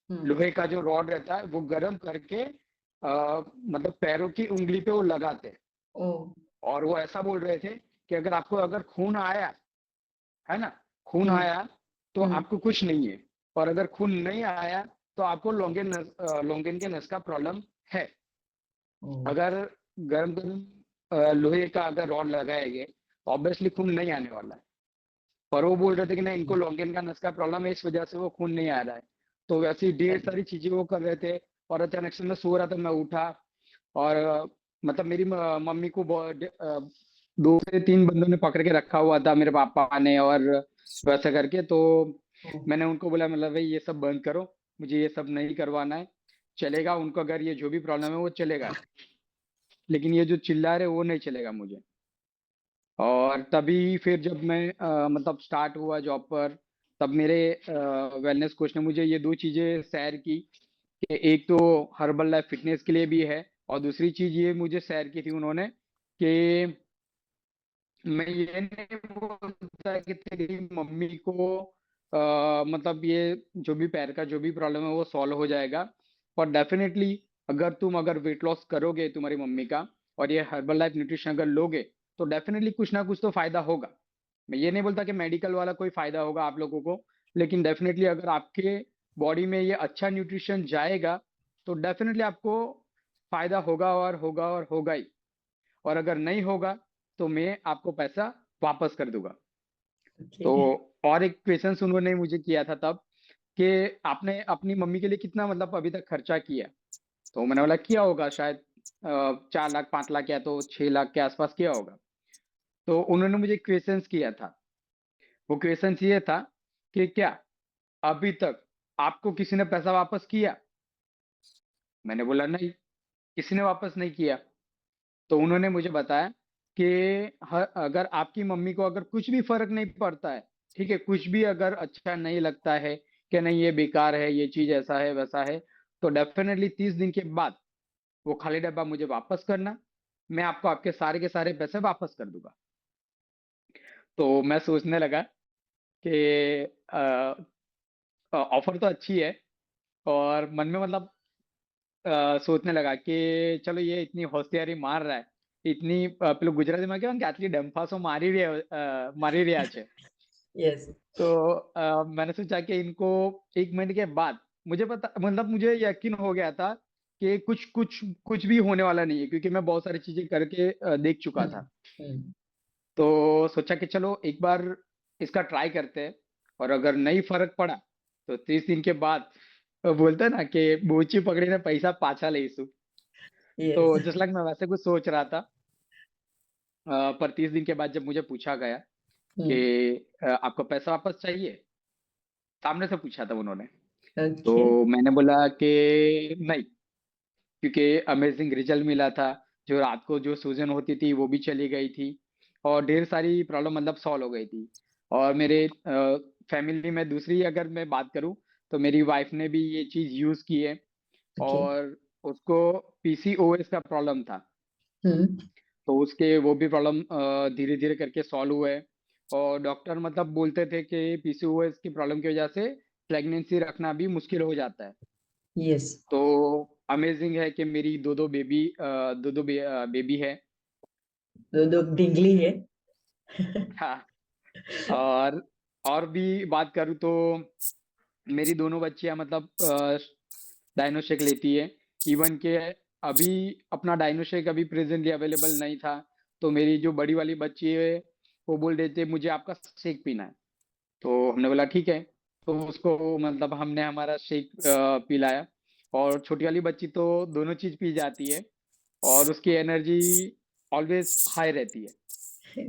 लोहे का जो रॉड रहता है, वो गर्म करके मतलब पैरों की उंगली पे वो लगाते हैं। ओ। और वो ऐसा बोल रहे थे कि अगर आपको अगर खून आया है ना, खून आया तो आपको कुछ नहीं है, और अगर खून नहीं आया तो आपको लॉन्गेन के नस का प्रॉब्लम है। अगर गर्म गर्म लोहे का अगर रॉड लगाएंगे तो ऑब्वियसली खून नहीं आने वाला है। पर वो बोल रहे थे कि नहीं, इनको लॉन्गेन का नस का प्रॉब्लम है, इस वजह से वो खून नहीं आ रहा है। तो वैसे ही ढेर सारी चीजें वो कर रहे थे और अचानक से मैं सो रहा था, मैं उठा और मतलब मेरी मम्मी को 2 से 3 बंदों ने पकड़ के रखा हुआ था, मेरे पापा ने, और वैसा करके। तो मैंने उनको बोला, मतलब भाई ये सब बंद करो, मुझे ये सब नहीं करवाना है। चलेगा उनको, अगर ये जो भी प्रॉब्लम है वो चलेगा, लेकिन ये जो चिल्ला रहे वो नहीं चलेगा मुझे। और तभी फिर जब मैं मतलब स्टार्ट हुआ जॉब पर, तब मेरे वेलनेस कोच ने मुझे ये 2 चीजें शेयर की, कि एक तो हर्बल लाइफ फिटनेस के लिए भी है, और दूसरी चीज ये मुझे शेयर की थी उन्होंने कि मैं ये नहीं बोलता कि तेरी मम्मी को मतलब ये जो भी पैर का जो भी प्रॉब्लम है वो सॉल्व हो जाएगा, पर डेफिनेटली अगर वेट लॉस करोगे तुम्हारी मम्मी का, और ये हर्बल लाइफ न्यूट्रिशन अगर लोगे, तो डेफिनेटली कुछ ना कुछ तो फायदा होगा। मैं ये नहीं बोलता कि मेडिकल वाला कोई फायदा होगा आप लोगों को, लेकिन डेफिनेटली अगर आपके बॉडी में ये अच्छा न्यूट्रिशन जाएगा, तो डेफिनेटली आपको फायदा होगा, और होगा और होगा ही। और अगर नहीं होगा, तो मैं आपको पैसा वापस कर दूंगा। तो ओके। और एक क्वेश्चन उन्होंने मुझे किया था तब, कि आपने अपनी मम्मी के लिए कितना मतलब अभी तक खर्चा किया? तो मैंने बोला किया होगा शायद 4 लाख 5 लाख या तो 6 लाख के आसपास किया होगा। तो उन्होंने मुझे क्वेश्चन किया था। वो क्वेश्चन ये था कि क्या अभी तक आपको किसी ने पैसा वापस किया? मैंने बोला नहीं, किसी ने वापस नहीं किया। तो उन्होंने मुझे बताया कि अगर आपकी मम्मी को अगर कुछ भी फर्क नहीं पड़ता है, ठीक है, कुछ भी अगर अच्छा नहीं लगता है कि नहीं ये बेकार है, ये चीज ऐसा है वैसा है, तो डेफिनेटली 30 दिन के बाद वो खाली डब्बा मुझे वापस करना, मैं आपको आपके सारे के सारे पैसे वापस कर दूंगा। तो मैं सोचने लगा कि ऑफर तो अच्छी है, और मन में मतलब सोचने लगा कि चलो ये इतनी होशियारी मार रहा है, इतनी पेलो गुजराती में क्या आटली डंफासो मारी રહ્યા છે। यस। तो मैंने सोचा कि इनको 1 महीने के बाद, मुझे पता मतलब मुझे यकीन हो गया था कि कुछ कुछ कुछ भी होने वाला नहीं है, क्योंकि मैं बहुत सारी चीजें करके देख चुका था। हम्म। तो सोचा कि चलो एक बार इसका ट्राई करते हैं, और अगर नहीं फर्क पड़ा तो 30 दिन के बाद बोलते हैं ना कि बोची पकड़ी ने पैसा पाछा ले। तो यस। जस्ट लाइक मैं वैसे कुछ सोच रहा था। पर 30 दिन के बाद जब मुझे पूछा गया कि आपको पैसा वापस चाहिए, सामने से पूछा था उन्होंने, तो ओके। मैंने बोला कि नहीं, क्योंकि अमेजिंग रिजल्ट मिला था। जो रात को जो सूजन होती थी वो भी चली गई थी, और ढेर सारी प्रॉब्लम मतलब सॉल्व हो गई थी। और मेरे फैमिली में दूसरी अगर मैं बात करूं, तो मेरी वाइफ ने भी ये चीज यूज की है, ओके। और उसको पीसीओएस का प्रॉब्लम था। हम्म। तो उसके वो भी प्रॉब्लम धीरे धीरे करके सॉल्व हुए। और डॉक्टर मतलब बोलते थे कि पीसीओएस की प्रॉब्लम की वजह से प्रेगनेंसी रखना भी मुश्किल हो जाता है। यस। तो अमेजिंग है कि मेरी दो बेबी है। दो दो डिंगली है। हाँ। और और भी बात करूँ तो मेरी दोनों बच्चियां मतलब डायनोशेक लेती है। इवन के अभी अपना डायनोशेक अभी प्रेजेंटली अवेलेबल नहीं था, तो मेरी जो बड़ी वाली बच्ची है वो बोल रही थी मुझे आपका शेक पीना है। तो हमने बोला ठीक है, तो उसको मतलब हमने हमारा शेक पिलाया। और छोटी वाली बच्ची तो दोनों चीज पी जाती है, और उसकी एनर्जी ऑलवेज हाई रहती है,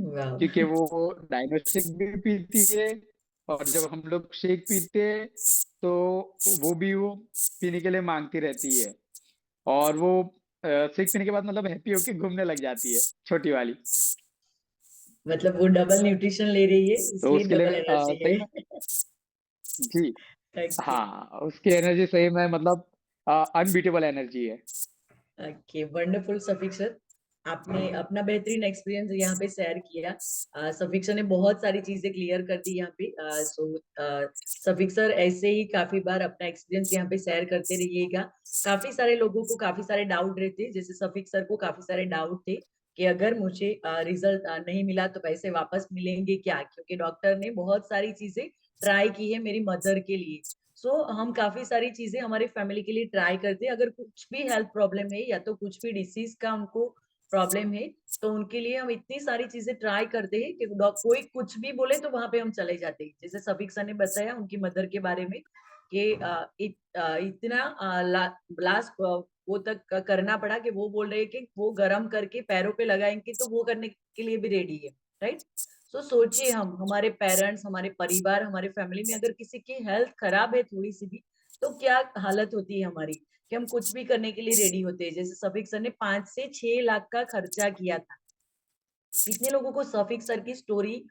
वाह। क्योंकि वो डायनोशेक भी पीती है, और जब हम लोग शेक पीते हैं तो वो पीने के लिए मांगती रहती है। और वो शेक पीने के बाद मतलब हैप्पी होके घूमने लग जाती है, छोटी वाली। मतलब वो डबल न्यूट्रिशन ले रही है तो इसलिए उसके लिए डबल एनर्जी सही है। में, जी, ओके। हाँ, उसकी एनर्जी सही में मतलब अनबीटेबल एनर्जी है। Okay, wonderful Shafiq sir. आपने अपना बेहतरीन एक्सपीरियंस यहाँ पे शेयर किया। सफीक सर ने बहुत सारी चीजें क्लियर कर दी यहाँ पे। सफीक सर ऐसे ही काफी बार अपना एक्सपीरियंस यहाँ पे शेयर करते रहिएगा। काफी सारे लोगों को काफी सारे डाउट रहते, जैसे सफीक सर को काफी सारे डाउट थे कि अगर मुझे रिजल्ट नहीं मिला तो पैसे वापस मिलेंगे क्या, क्योंकि डॉक्टर ने बहुत सारी चीजें ट्राई की है मेरी मदर के लिए। हम काफी सारी चीजें हमारे फैमिली के लिए ट्राई करते हैं। अगर कुछ भी हेल्थ प्रॉब्लम है या तो कुछ भी डिसीज का उनको प्रॉब्लम है, तो उनके लिए हम इतनी सारी चीजें ट्राई करते हैं कि कोई कुछ भी बोले तो वहां पे हम चले जाते हैं। जैसे सफीक सर ने बताया उनकी मदर के बारे में कि इतना लास्ट वो तक करना पड़ा कि वो बोल रहे हैं कि वो गर्म करके पैरों पे लगाएंगे तो वो करने के लिए भी रेडी है, राइट। सो सोचिए, हम हमारे पेरेंट्स, हमारे परिवार, हमारे फैमिली में अगर किसी की हेल्थ खराब है थोड़ी सी भी, तो क्या हालत होती है हमारी, कि हम कुछ भी करने के लिए रेडी होते हैं। जैसे सफीक सर ने 5 से 6 लाख का खर्चा किया था। कितने लोगों को सफीक सर की स्टोरी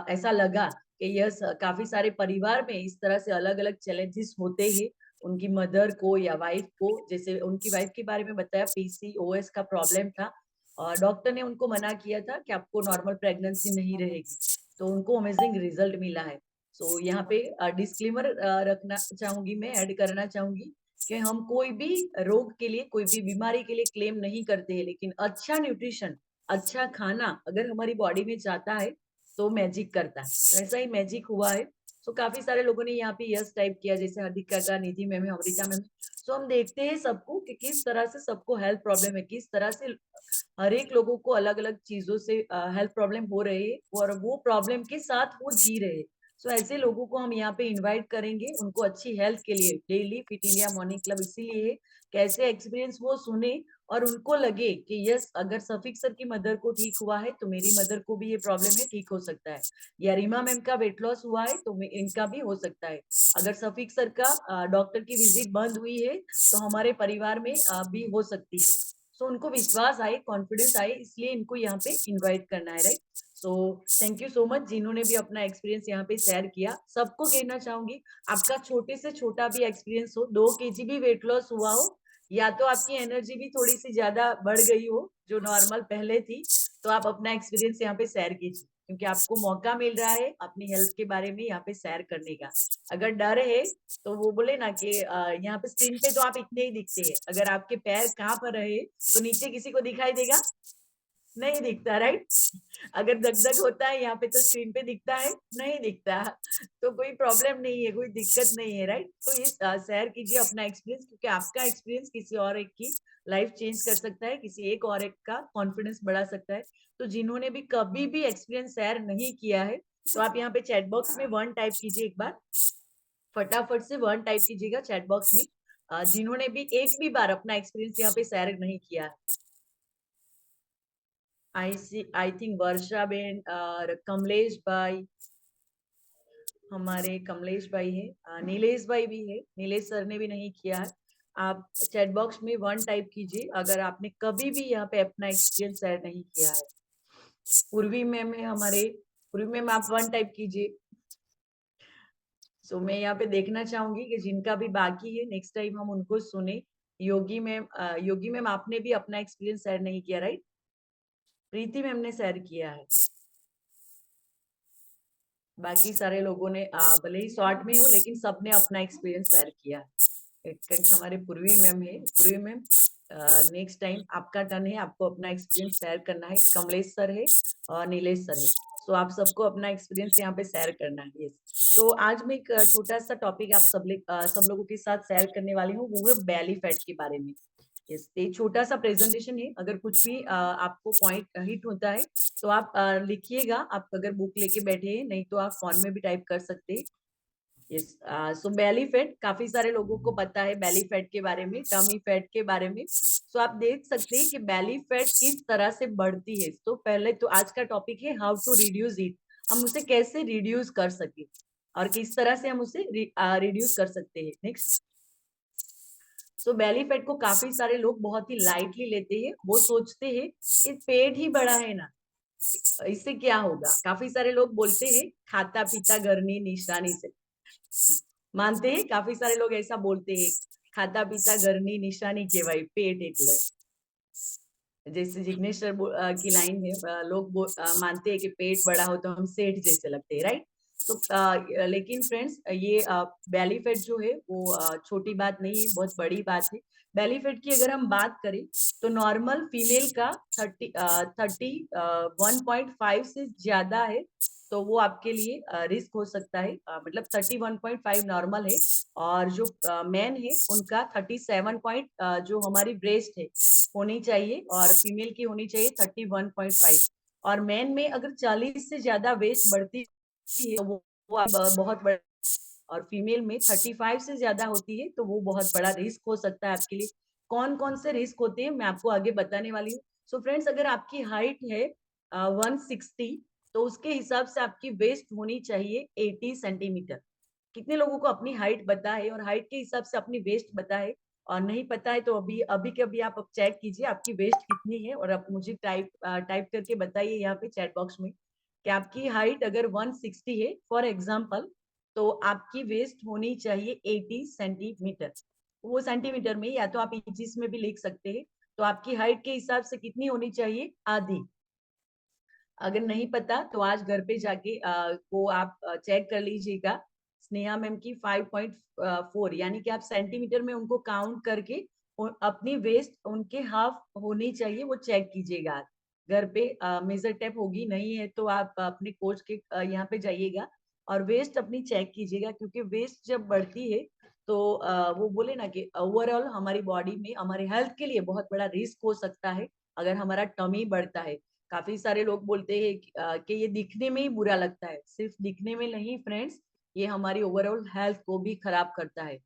ऐसा लगा कि यस, काफी सारे परिवार में इस तरह से अलग अलग चैलेंजेस होते हैं उनकी मदर को या वाइफ को। जैसे उनकी वाइफ के बारे में बताया, पीसीओएस का प्रॉब्लम था और डॉक्टर ने उनको मना किया था कि आपको नॉर्मल प्रेगनेंसी नहीं रहेगी, तो उनको अमेजिंग रिजल्ट मिला है। सो यहाँ पे डिस्क्लेमर रखना चाहूंगी, मैं ऐड करना चाहूंगी कि हम कोई भी रोग के लिए, कोई भी बीमारी के लिए क्लेम नहीं करते हैं, लेकिन अच्छा न्यूट्रिशन, अच्छा खाना अगर हमारी बॉडी में जाता है तो मैजिक करता है। तो ऐसा ही मैजिक हुआ है। सो काफी सारे लोगों ने यहाँ पे यस टाइप किया, जैसे हार्दिका का, निधि मैम है, अमृता मैम। सो हम देखते हैं सबको कि किस तरह से सबको हेल्थ प्रॉब्लम है, किस तरह से हर एक लोगों को अलग अलग चीजों से हेल्थ प्रॉब्लम हो रहे हैं और वो प्रॉब्लम के साथ वो जी रहे हैं। सो ऐसे लोगों को हम यहाँ पे इनवाइट करेंगे, उनको अच्छी हेल्थ के लिए। Daily fit India morning club इसीलिए है, कैसे एक्सपीरियंस वो सुने और उनको लगे कि यस, अगर सफीक सर की मदर को ठीक हुआ है तो मेरी मदर को भी ये प्रॉब्लम है, ठीक हो सकता है। या रीमा मैम का वेट लॉस हुआ है तो इनका भी हो सकता है। अगर सफीक सर का डॉक्टर की विजिट बंद हुई है तो हमारे परिवार में भी हो सकती है। सो उनको विश्वास आए, कॉन्फिडेंस आए, इसलिए इनको यहाँ पे इनवाइट करना है, right. So thank you so much जिन्होंने भी अपना एक्सपीरियंस यहाँ पे शेयर किया। सबको कहना चाहूंगी, आपका छोटे से छोटा भी एक्सपीरियंस हो, 2 केजी भी वेट लॉस हुआ हो, या तो आपकी एनर्जी भी थोड़ी सी ज्यादा बढ़ गई हो जो नॉर्मल पहले थी, तो आप अपना एक्सपीरियंस यहाँ पे शेयर कीजिए, क्योंकि आपको मौका मिल रहा है अपनी हेल्थ के बारे में यहाँ पे शेयर करने का। अगर डर है तो वो बोले ना कि यहाँ पे स्क्रीन पे तो आप इतने ही दिखते हैं, अगर आपके पैर कहाँ पर रहे तो नीचे किसी को दिखाई देगा? नहीं दिखता, राइट। अगर दगदग होता है यहाँ पे तो स्क्रीन पे दिखता है? नहीं दिखता। तो कोई प्रॉब्लम नहीं है, कोई दिक्कत नहीं है, राइट। तो ये शेयर कीजिए अपना एक्सपीरियंस, क्योंकि आपका एक्सपीरियंस किसी और एक की लाइफ चेंज कर सकता है, किसी एक और एक का कॉन्फिडेंस बढ़ा सकता है। तो जिन्होंने भी कभी भी एक्सपीरियंस शेयर नहीं किया है, तो आप यहाँ पे चैट बॉक्स में 1 टाइप कीजिए, एक बार फटाफट से 1 टाइप कीजिएगा चैट बॉक्स में, जिन्होंने भी एक भी बार अपना एक्सपीरियंस यहाँ पे शेयर नहीं किया है। आई थिंक वर्षा बेन और कमलेश भाई, हमारे कमलेश भाई है, नीलेश भाई भी है, नीलेश सर ने भी नहीं किया है। आप चैट बॉक्स में 1 टाइप कीजिए अगर आपने कभी भी यहाँ पे अपना एक्सपीरियंस शेयर नहीं किया है। पूर्वी मैम है हमारे, पूर्वी मैम आप 1 टाइप कीजिए। सो मैं यहाँ पे देखना चाहूंगी कि जिनका भी बाकी है नेक्स्ट टाइम हम उनको सुने। योगी मैम आपने भी अपना एक्सपीरियंस शेयर नहीं किया, राइट। प्रीति मैम ने शेयर किया है। बाकी सारे लोगों ने भले ही शॉर्ट में हो, लेकिन सबने अपना एक्सपीरियंस शेयर किया है। एक हमारे पूर्वी मैम है, पूर्वी मैम नेक्स्ट टाइम आपका टर्न है, आपको अपना एक्सपीरियंस शेयर करना है। कमलेश सर है और नीलेश सर है। सो आप सबको अपना एक्सपीरियंस यहाँ पे शेयर करना है। यस, तो आज मैं एक छोटा सा टॉपिक आप सब लोगों के साथ शेयर करने वाली हूँ, वो है बेली फैट के बारे में। यस, ये छोटा सा प्रेजेंटेशन है। अगर कुछ भी आपको पॉइंट हिट होता है तो आप लिखिएगा। आप अगर बुक लेके बैठे हैं, नहीं तो आप फोन में भी टाइप कर सकते हैं। यस, सो बेली फैट काफी सारे लोगों को पता है, बेली फैट के बारे में, टमी फैट के बारे में। सो आप देख सकते हैं कि बेली फैट किस तरह से बढ़ती है। तो पहले तो आज का टॉपिक है हाउ टू रिड्यूस इट, हम उसे कैसे रिड्यूस कर सके और किस तरह से हम उसे रिड्यूस कर सकते हैं। नेक्स्ट, सो बेली फैट को काफी सारे लोग बहुत ही लाइटली लेते हैं। वो सोचते हैं कि पेट ही बड़ा है ना, इससे क्या होगा। काफी सारे लोग बोलते हैं खाता पीता घरनी निशानी से, मानते हैं काफी सारे लोग ऐसा बोलते हैं, खाता पीता घरनी निशानी केवाय पेट एटले। जैसे जिग्नेश सर की लाइन है, लोग मानते हैं कि पेट बड़ा हो तो हम सेठ जैसे लगते हैं, राइट। तो लेकिन फ्रेंड्स, ये बेली फैट जो है वो छोटी बात नहीं है, बहुत बड़ी बात है। बेली फैट की अगर हम बात करें तो नॉर्मल फीमेल का 1.5 से ज्यादा है तो वो आपके लिए रिस्क हो सकता है। मतलब 31.5 नॉर्मल है, और जो मैन है उनका 37 जो हमारी ब्रेस्ट है होनी चाहिए, और फीमेल की होनी चाहिए 31.5। और मैन में अगर 40 से ज्यादा वेस्ट बढ़ती है तो वो बहुत बड़ा, और फीमेल में 35 से ज्यादा होती है तो वो बहुत बड़ा रिस्क हो सकता है आपके लिए। कौन कौन से रिस्क होते हैं मैं आपको आगे बताने वाली हूँ। सो फ्रेंड्स, अगर आपकी हाइट है 160, तो उसके हिसाब से आपकी वेस्ट होनी चाहिए 80 सेंटीमीटर। कितने लोगों को अपनी हाइट पता है और हाइट के हिसाब से अपनी वेस्ट पता है? और नहीं पता है तो अभी अभी के अभी आप चेक कीजिए आपकी वेस्ट कितनी है, और आप मुझे टाइप करके बताइए यहाँ पे चैट बॉक्स में कि आपकी हाइट अगर 160 है फॉर एग्जांपल, तो आपकी वेस्ट होनी चाहिए 80 सेंटीमीटर। वो सेंटीमीटर में, या तो आप इंचेस में भी लिख सकते हैं। तो आपकी हाइट के हिसाब से कितनी होनी चाहिए? आधी। अगर नहीं पता तो आज घर पे जाके वो आप चेक कर लीजिएगा। स्नेहा मैम की 5.4, यानी कि आप सेंटीमीटर में उनको काउंट करके अपनी वेस्ट उनके हाफ होनी चाहिए, वो चेक कीजिएगा आज घर पे। मेजर टेप होगी, नहीं है तो आप अपने कोच के यहाँ पे जाइएगा और वेस्ट अपनी चेक कीजिएगा, क्योंकि वेस्ट जब बढ़ती है तो वो बोले ना कि ओवरऑल हमारी बॉडी में हमारे हेल्थ के लिए बहुत बड़ा रिस्क हो सकता है अगर हमारा टमी बढ़ता है। काफी सारे लोग बोलते हैं कि ये दिखने में ही बुरा लगता है। सिर्फ दिखने में नहीं फ्रेंड्स, ये हमारी ओवरऑल हेल्थ को भी खराब करता है।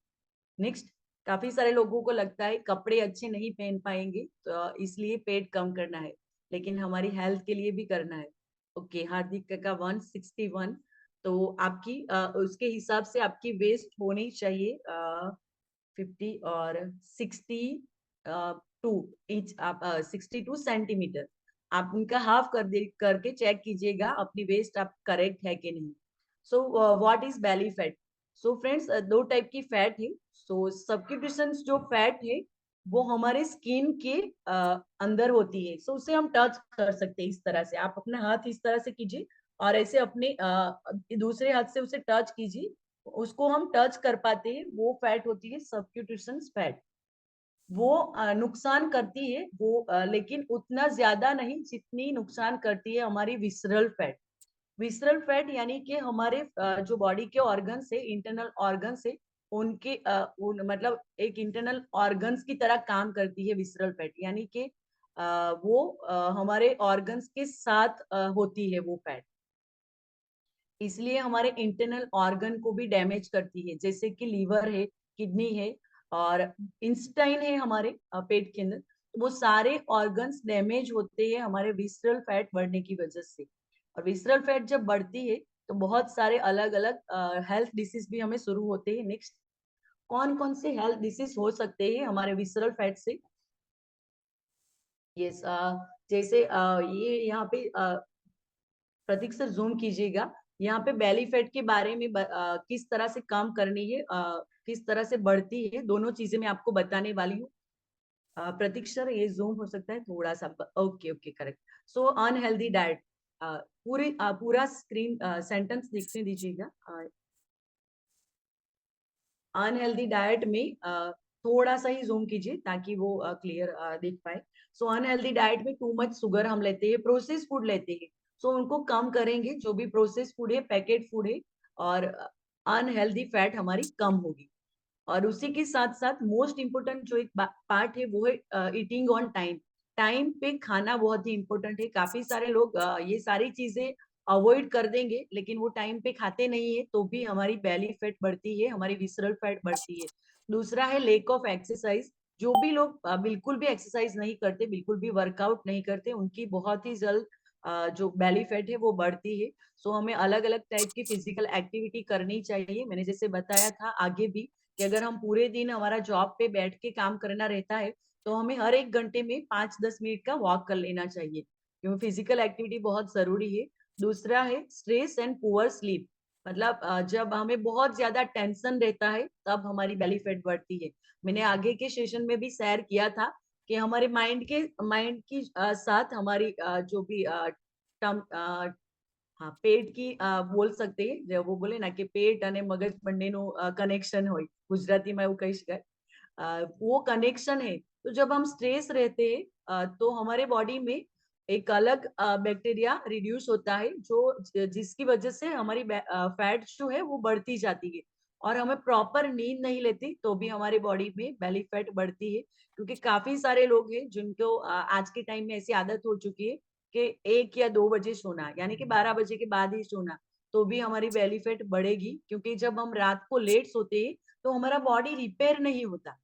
नेक्स्ट, काफी सारे लोगों को लगता है कपड़े अच्छे नहीं पहन पाएंगे तो इसलिए पेट कम करना है, लेकिन हमारी हेल्थ के लिए भी करना है। ओके, हार्दिक का 161, तो आपकी उसके हिसाब से आपकी वेस्ट होनी चाहिए 50 और 62 इंच, आप 62 सेंटीमीटर। आप उनका हाफ करके चेक कीजिएगा अपनी वेस्ट आप करेक्ट है कि नहीं। So what is belly fat? So friends, दो टाइप की फैट है। सो सबक्यूटेशंस जो फैट है वो हमारे स्किन के अंदर होती है। सो उसे हम टच कर सकते हैं। इस तरह से आप अपना हाथ इस तरह से कीजिए और ऐसे अपने दूसरे हाथ से उसे टच कीजिए, उसको हम टच कर पाते हैं, वो फैट होती है सबक्यूटेशंस फैट। वो नुकसान करती है वो, लेकिन उतना ज्यादा नहीं जितनी नुकसान करती है हमारी विसरल फैट। विसरल फैट यानी कि हमारे जो बॉडी के ऑर्गन्स है, इंटरनल ऑर्गन्स है, उनके मतलब एक इंटरनल ऑर्गन्स की तरह काम करती है विसरल फैट, यानी कि वो हमारे ऑर्गन्स के साथ होती है वो फैट, इसलिए हमारे इंटरनल ऑर्गन को भी डैमेज करती है, जैसे कि लीवर है, किडनी है और इंस्टाइन है हमारे पेट के अंदर। तो वो सारे ऑर्गन्स डैमेज होते हैं हमारे विसरल फैट बढ़ने की वजह से। और विसरल फैट जब बढ़ती है तो बहुत सारे अलग अलग हेल्थ डिसीज भी हमें शुरू होते हैं। नेक्स्ट, कौन कौन से हेल्थ डिसीज हो सकते हैं हमारे विसरल फैट से? यस, जैसे ये यहाँ पे प्रतीक सर जूम कीजिएगा। यहाँ पे बेली फैट के बारे में किस तरह से काम करनी है, किस तरह से बढ़ती है, दोनों चीजें मैं आपको बताने वाली हूँ। प्रतीक सर ये जूम हो सकता है थोड़ा सा? Okay okay, correct. So unhealthy diet, पूरा स्क्रीन सेंटेंस देखने दीजिएगा। अनहेल्दी डाइट में थोड़ा सा ही जूम कीजिए ताकि वो क्लियर देख पाए। सो अनहेल्दी डाइट में टू मच शुगर हम लेते हैं, प्रोसेस फूड लेते हैं। सो उनको कम करेंगे, जो भी प्रोसेस फूड है, पैकेट फूड है, और अनहेल्दी फैट हमारी कम होगी। और उसी के साथ साथ मोस्ट इम्पोर्टेंट जो एक पार्ट है वो है ईटिंग ऑन टाइम। टाइम पे खाना बहुत ही इम्पोर्टेंट है। काफी सारे लोग ये सारी चीजें अवॉइड कर देंगे, लेकिन वो टाइम पे खाते नहीं है तो भी हमारी बेली फैट बढ़ती है, हमारी विसरल फैट बढ़ती है। दूसरा है लेक ऑफ एक्सरसाइज। जो भी लोग बिल्कुल भी एक्सरसाइज नहीं करते, बिल्कुल भी वर्कआउट नहीं करते, उनकी बहुत ही जल्द जो बेली फैट है वो बढ़ती है। सो हमें अलग अलग टाइप की फिजिकल एक्टिविटी करनी चाहिए। मैंने जैसे बताया था आगे भी कि अगर हम पूरे दिन हमारा जॉब पे बैठ के काम करना रहता है तो हमें हर एक घंटे में 5-10 मिनट का वॉक कर लेना चाहिए, क्योंकि फिजिकल एक्टिविटी बहुत जरूरी है। दूसरा है स्ट्रेस एंड पुअर स्लीप। मतलब जब हमें बहुत ज्यादा टेंशन रहता है तब हमारी बेली फैट बढ़ती है। मैंने आगे के सेशन में भी शेयर किया था कि हमारे माइंड की साथ हमारी जो भी હા, પેટ की બોલ सकते हैं, जो वो बोले ना कि पेट અને મગજ બંનેનું કનેક્શન હોય, ગુજરાતીમાં એવું કહી શકાય। वो कनेक्शन है। तो जब हम स्ट्रेस रहते हैं तो हमारे बॉडी में एक अलग बैक्टीरिया रिड्यूस होता है, जो जिसकी वजह से हमारी फैट जो है वो बढ़ती जाती है। और हमें प्रॉपर नींद नहीं लेती तो भी हमारी बॉडी में बेली फैट बढ़ती है, क्योंकि काफी सारे लोग हैं जिनको आज के टाइम में ऐसी आदत हो चुकी है कि 1 या 2 बजे सोना, यानी कि 12 बजे के बाद ही सोना, तो भी हमारी बेली फैट बढ़ेगी, क्योंकि जब हम रात को लेट सोते हैं तो हमारा बॉडी रिपेयर नहीं होता।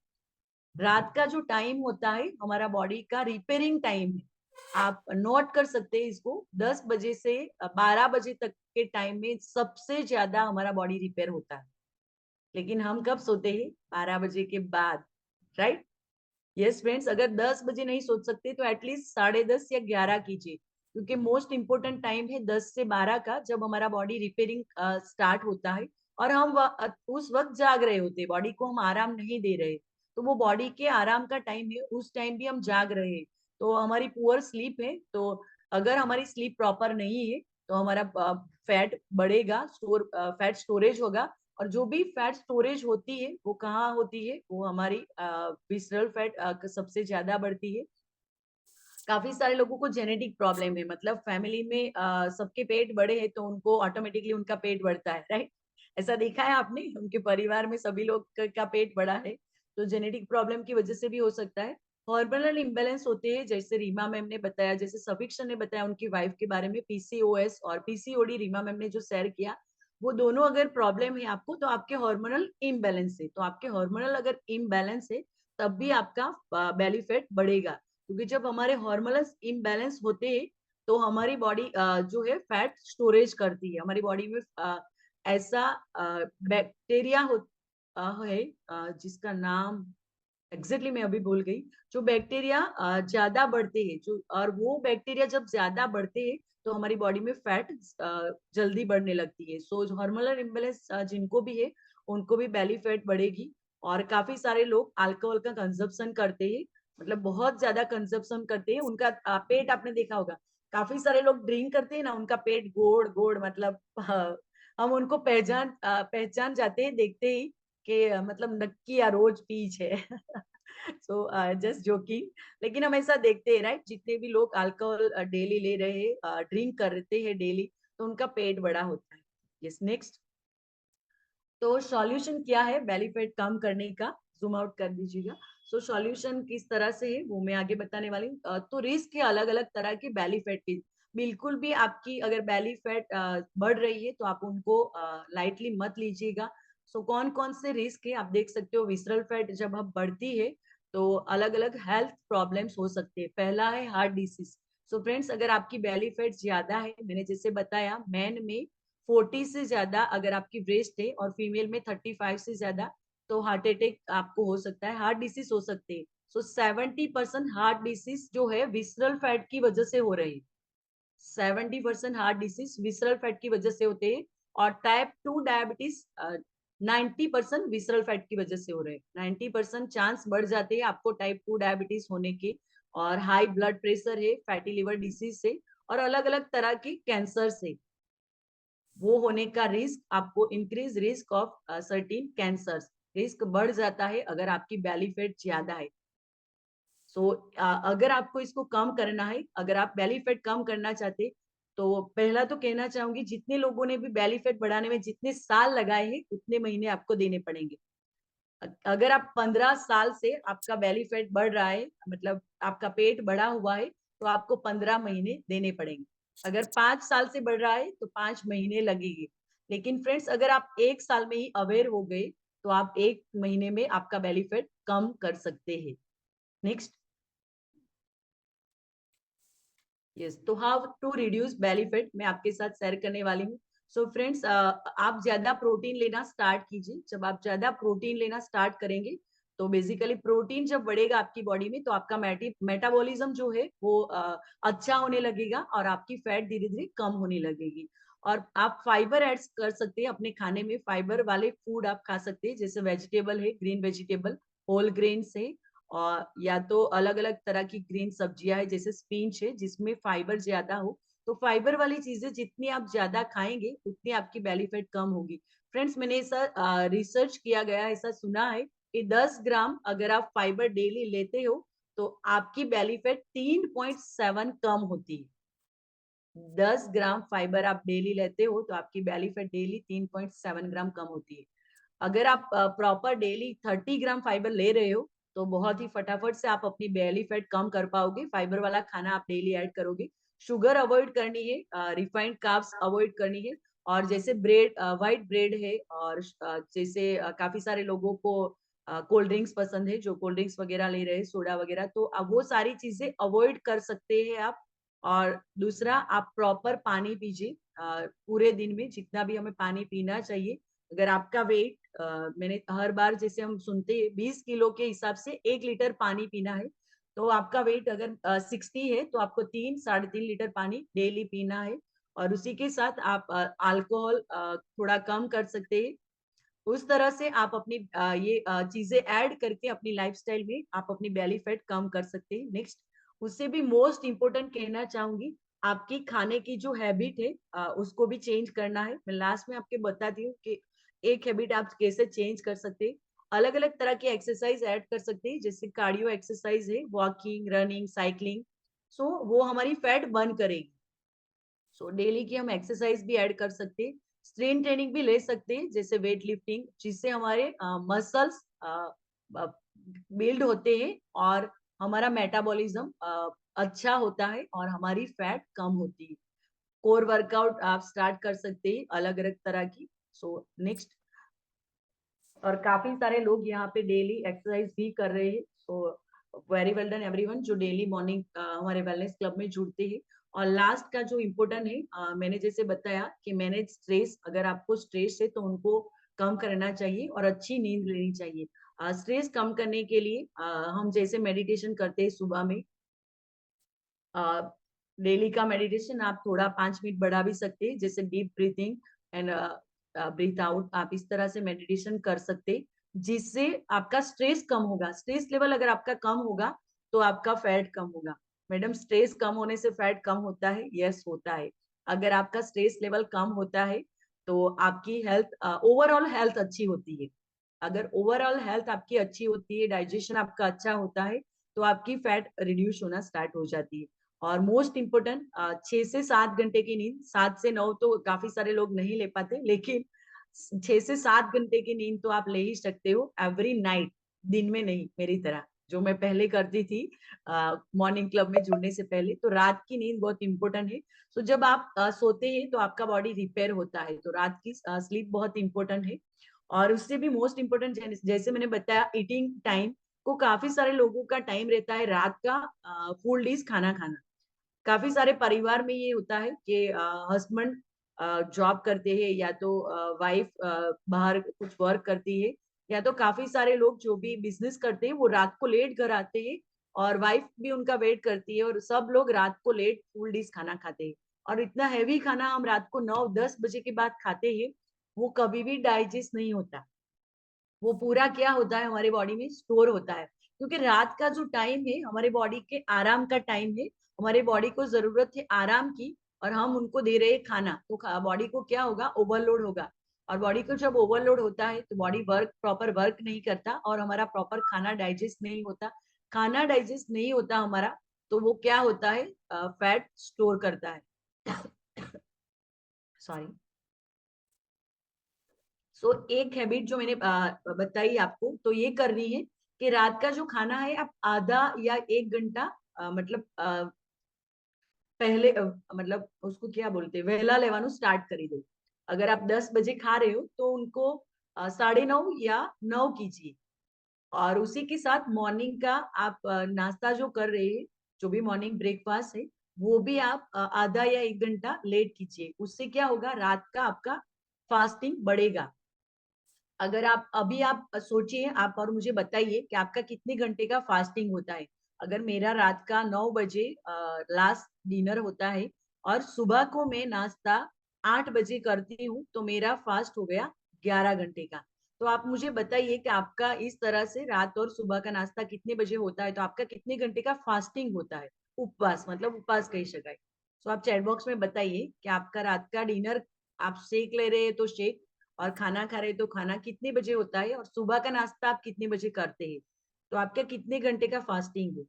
रात का जो टाइम होता है हमारा बॉडी का रिपेयरिंग टाइम है। आप नोट कर सकते हैं इसको, 10 बजे से 12 बजे तक के टाइम में सबसे ज्यादा हमारा बॉडी रिपेयर होता है। लेकिन हम कब सोते हैं? 12 बजे के बाद, राइट? यस फ्रेंड्स, अगर 10 बजे नहीं सोच सकते तो एटलीस्ट 10:30 या 11 कीजिए, क्योंकि मोस्ट इंपोर्टेंट टाइम है 10 से 12 का, जब हमारा बॉडी रिपेयरिंग स्टार्ट होता है और हम उस वक्त जाग रहे होते हैं, बॉडी को हम आराम नहीं दे रहे। तो वो बॉडी के आराम का टाइम है, उस टाइम भी हम जाग रहे हैं, तो हमारी पुअर स्लीप है। तो अगर हमारी स्लीप प्रॉपर नहीं है तो हमारा फैट बढ़ेगा, फैट स्टोरेज होगा। और जो भी फैट स्टोरेज होती है वो कहाँ होती है? वो हमारी विसरल फैट सबसे ज्यादा बढ़ती है। काफी सारे लोगों को जेनेटिक प्रॉब्लम है, मतलब फैमिली में सबके पेट बड़े हैं तो उनको ऑटोमेटिकली उनका पेट बढ़ता है, राइट? ऐसा देखा है आपने? उनके परिवार में सभी लोग का पेट बड़ा है, तो जेनेटिक प्रॉब्लम की वजह से भी हो सकता है। हार्मोनल इम्बेलेंस होते हैं, जैसे रीमा मैम ने बताया, जैसे सफीक्षा ने बताया उनकी वाइफ के बारे में, पीसीओएस और पीसीओडी रीमा मैम ने जो शेयर किया, वो दोनों अगर प्रॉब्लम है आपको तो आपके हार्मोनल इम्बेलेंस है। तो आपके हार्मोनल अगर इम्बेलेंस है तब भी आपका बेली फैट बढ़ेगा, क्योंकि जब हमारे हार्मोनल्स इम्बैलेंस होते हैं तो हमारी बॉडी जो है फैट स्टोरेज करती है। हमारी बॉडी में ऐसा बैक्टीरिया है जिसका नाम एग्जैक्टली मैं अभी भूल गई। जो बैक्टीरिया ज्यादा बढ़ते हैं, जो और वो बैक्टीरिया जब ज्यादा बढ़ते हैं तो हमारी बॉडी में फैट जल्दी बढ़ने लगती है। सो हार्मोनल इम्बैलेंस जिनको भी है उनको भी बेली फैट बढ़ेगी। और काफी सारे लोग अल्कोहल का कंजप्शन करते हैं, मतलब बहुत ज्यादा कंजप्शन करते हैं, उनका पेट आपने देखा होगा। काफी सारे लोग ड्रिंक करते हैं ना, उनका पेट गोड़ गोड़, मतलब हम उनको पहचान जाते हैं देखते ही कि मतलब नक्की या रोज पीच है। So just joking. लेकिन हम ऐसा देखते हैं, राइट? जितने भी लोग अल्कोहल डेली ले रहे हैं, ड्रिंक करते हैं डेली, तो उनका पेट बड़ा होता है। Yes, next. तो सॉल्यूशन क्या है बेली फैट कम करने का? जूम आउट कर दीजिएगा। सो सॉल्यूशन किस तरह से है वो मैं आगे बताने वाली हूँ। तो रिस्क है अलग अलग तरह की बेली फैट की। बिल्कुल भी आपकी अगर बेली फैट बढ़ रही है तो आप उनको लाइटली मत लीजिएगा। सो कौन कौन से रिस्क है आप देख सकते हो। विसरल फैट जब अब बढ़ती है तो अलग अलग हेल्थ प्रॉब्लम्स हो सकते हैं। पहला है हार्ट डिसीज। सो फ्रेंड्स, अगर आपकी बेली फैट ज्यादा है, मैंने जैसे बताया, मैन में 40 से ज्यादा अगर आपकी ब्रेस्ट है और फीमेल में 35 से ज्यादा, तो हार्ट अटैक आपको हो सकता है, हार्ट डिसीज हो सकते हैं। सो 70% हार्ट डिसीज जो है विसरल फैट की वजह से हो रही है। 70% हार्ट डिसीज विसरल फैट की वजह से होते हैं। और टाइप 2 डायबिटीज 90% विसरल फैट की वजह से हो रहे हैं। 90% चांस बढ़ जाते हैं आपको टाइप 2 डायबिटीज होने के। और हाई ब्लड प्रेशर है, फैटी लिवर डिसीज से, और अलग अलग तरह के कैंसर से वो होने का रिस्क, आपको increase risk of certain cancers, risk बढ़ जाता है अगर आपकी बेली फैट ज्यादा है। सो अगर आपको इसको कम करना है, अगर आप बेली फैट कम करना चाहते, तो पहला तो कहना चाहूंगी जितने लोगों ने भी बेली फैट बढ़ाने में जितने साल लगाए हैं उतने महीने आपको देने पड़ेंगे। अगर आप 15 साल से आपका बेली फैट बढ़ रहा है, मतलब आपका पेट बढ़ा हुआ है, तो आपको 15 महीने देने पड़ेंगे। अगर 5 साल से बढ़ रहा है तो 5 महीने लगेंगे। लेकिन फ्रेंड्स, अगर आप 1 साल में ही अवेयर हो गए तो आप 1 महीने में आपका बेली फैट कम कर सकते हैं। नेक्स्ट। यस, तो how to reduce belly fat मैं आपके साथ शेयर करने वाली हूँ। सो फ्रेंड्स, आप ज्यादा प्रोटीन लेना स्टार्ट कीजिए। जब आप ज्यादा प्रोटीन लेना स्टार्ट करेंगे तो बेसिकली प्रोटीन जब बढ़ेगा आपकी बॉडी में तो आपका मेटाबॉलिज्म जो है वो अच्छा होने लगेगा और आपकी फैट धीरे धीरे कम होने लगेगी। और आप फाइबर ऐड कर सकते हैं अपने खाने में। फाइबर वाले फूड आप खा सकते हैं, जैसे वेजिटेबल है, ग्रीन वेजिटेबल, होल ग्रेन्स है, और या तो अलग अलग तरह की ग्रीन सब्जियां है जैसे स्पिनच है जिसमें फाइबर ज्यादा हो। तो फाइबर वाली चीजें जितनी आप ज्यादा खाएंगे उतनी आपकी बेली फैट कम होगी। फ्रेंड्स, मैंने ऐसा रिसर्च किया गया, ऐसा सुना है कि 10 ग्राम अगर आप फाइबर डेली लेते हो तो आपकी बेली फैट 3.7 कम होती है। 10 ग्राम फाइबर आप डेली लेते हो तो आपकी बेली फैट डेली 3.7 ग्राम कम होती है। अगर आप प्रॉपर डेली 30 ग्राम फाइबर ले रहे हो तो बहुत ही फटाफट से आप अपनी बेली फैट कम कर पाओगे। फाइबर वाला खाना आप डेली ऐड करोगे। शुगर अवॉइड करनी है, रिफाइंड कार्ब्स अवॉइड करनी है। और जैसे ब्रेड, व्हाइट ब्रेड है, और जैसे काफी सारे लोगों को कोल्ड ड्रिंक्स पसंद है, जो कोल्ड ड्रिंक्स वगैरह ले रहे हैं, सोडा वगैरह, तो अब वो सारी चीजें अवॉइड कर सकते हैं आप। और दूसरा, आप प्रॉपर पानी पीजिए पूरे दिन में, जितना भी हमें पानी पीना चाहिए। अगर आपका वेट, मैंने हर बार जैसे हम सुनते हैं 20 किलो के हिसाब से 1 लीटर पानी पीना है, तो आपका वेट अगर 60 है तो आपको 3-3.5 लीटर पानी डेली पीना है। और उसी के साथ आप अल्कोहल थोड़ा कम कर सकते हैं। उस तरह से आप अपनी ये चीजें ऐड करके अपनी लाइफस्टाइल में आप अपनी बेली फैट कम कर सकते हैं। नेक्स्ट, उससे भी मोस्ट इम्पोर्टेंट कहना चाहूंगी, आपकी खाने की जो हैबिट है उसको भी चेंज करना है। मैं लास्ट में आपके बताती हूँ कि एक हैबिट आप कैसे चेंज कर सकते हैं। अलग अलग तरह की एक्सरसाइज ऐड कर सकते हैं, जैसे कार्डियो एक्सरसाइज है, वॉकिंग, रनिंग, साइकिलिंग। सो वो हमारी फैट बर्न करेगी। सो डेली की हम एक्सरसाइज भी ऐड कर सकते हैं। स्ट्रेन ट्रेनिंग भी ले सकते हैं, जैसे वेट लिफ्टिंग, जिससे हमारे मसल्स बिल्ड होते हैं और हमारा मेटाबॉलिज्म अच्छा होता है और हमारी फैट कम होती है। कोर वर्कआउट आप स्टार्ट कर सकते हैं अलग अलग तरह की। सो नेक्स्ट, और काफी सारे लोग यहाँ पे डेली एक्सरसाइज भी कर रहे हैं। So very well done everyone जो डेली मॉर्निंग हमारे वेलनेस क्लब में जुड़ते हैं। और लास्ट का जो इम्पोर्टेंट है, मैंने जैसे बताया कि मैनेज स्ट्रेस, अगर आपको स्ट्रेस है तो उनको कम करना चाहिए और अच्छी नींद लेनी चाहिए। स्ट्रेस कम करने के लिए हम जैसे मेडिटेशन करते हैं सुबह में, डेली का मेडिटेशन आप थोड़ा 5 मिनट बढ़ा भी सकते हैं, जैसे deep breathing and breathe out, आप इस तरह से मेडिटेशन कर सकते हैं, जिससे आपका स्ट्रेस कम होगा। स्ट्रेस लेवल अगर आपका कम होगा तो आपका फैट कम होगा। मैडम, स्ट्रेस कम होने से फैट कम होता है? यस, होता है। अगर आपका स्ट्रेस लेवल कम होता है तो आपकी हेल्थ, ओवरऑल हेल्थ अच्छी होती है। अगर ओवरऑल हेल्थ आपकी अच्छी होती है, डाइजेशन आपका अच्छा होता है, तो आपकी फैट रिड्यूस होना स्टार्ट हो जाती है। और मोस्ट इम्पोर्टेंट, 6 से 7 घंटे की नींद, 7 से 9 तो काफी सारे लोग नहीं ले पाते, लेकिन 6 से 7 घंटे की नींद तो आप ले ही सकते हो एवरी नाइट, दिन में नहीं, मेरी तरह जो मैं पहले करती थी मॉर्निंग क्लब में जुड़ने से पहले। तो रात की नींद बहुत इंपॉर्टेंट है। तो जब आप सोते हैं तो आपका बॉडी रिपेयर होता है, तो रात की स्लीप बहुत इंपॉर्टेंट है। और उससे भी मोस्ट इम्पोर्टेंट, जैसे मैंने बताया, ईटिंग टाइम को, काफी सारे लोगों का टाइम रहता है रात का फुल डिश खाना खाना। काफी सारे परिवार में ये होता है कि हस्बैंड जॉब करते हैं, या तो वाइफ बाहर कुछ वर्क करती है, या तो काफी सारे लोग जो भी बिजनेस करते हैं वो रात को लेट घर आते हैं, और वाइफ भी उनका वेट करती है, और सब लोग रात को लेट फुल डिश खाना खाते हैं। और इतना हैवी खाना हम रात को 9-10 बजे के बाद खाते हैं, वो कभी भी डाइजेस्ट नहीं होता। वो पूरा क्या होता है, हमारे बॉडी में स्टोर होता है, क्योंकि रात का जो टाइम है हमारे बॉडी के आराम का टाइम है। हमारे बॉडी को जरूरत है आराम की, और हम उनको दे रहे हैं खाना, तो बॉडी को क्या होगा, ओवरलोड होगा। और बॉडी को जब ओवरलोड होता है तो बॉडी प्रॉपर वर्क नहीं करता, और हमारा प्रॉपर खाना डाइजेस्ट नहीं होता। खाना डाइजेस्ट नहीं होता हमारा, तो वो क्या होता है, फैट स्टोर करता है। सॉरी। सो एक हैबिट जो मैंने बताई आपको, तो ये करनी है कि रात का जो खाना है आप आधा या 1 घंटा, मतलब पहले, मतलब उसको क्या बोलते हैं, वेला लेवानो स्टार्ट करी दो। अगर आप 10 बजे खा रहे हो तो उनको 9:30 या 9 कीजिए। और उसी के साथ मॉर्निंग का आप नाश्ता जो कर रहे हैं, जो भी मॉर्निंग ब्रेकफास्ट है, वो भी आप आधा या 1 घंटा लेट कीजिए। उससे क्या होगा, रात का आपका फास्टिंग बढ़ेगा। अगर आप अभी आप सोचिए, आप और मुझे बताइए कि आपका कितने घंटे का फास्टिंग होता है। अगर मेरा रात का 9 बजे लास्ट डिनर होता है, और सुबह को मैं नाश्ता 8 बजे करती हूँ, तो मेरा फास्ट हो गया 11 घंटे का। तो आप मुझे बताइए कि आपका इस तरह से रात और सुबह का नाश्ता कितने बजे होता है, तो आपका कितने घंटे का फास्टिंग होता है, उपवास, मतलब उपवास कही शकाय। तो आप चैट बॉक्स में बताइए कि आपका रात का डिनर, आप शेक ले रहे हैं तो शेक, और खाना खा रहे तो खाना कितने बजे होता है, और सुबह का नाश्ता आप कितने बजे करते हैं, तो आपका कितने घंटे का फास्टिंग है।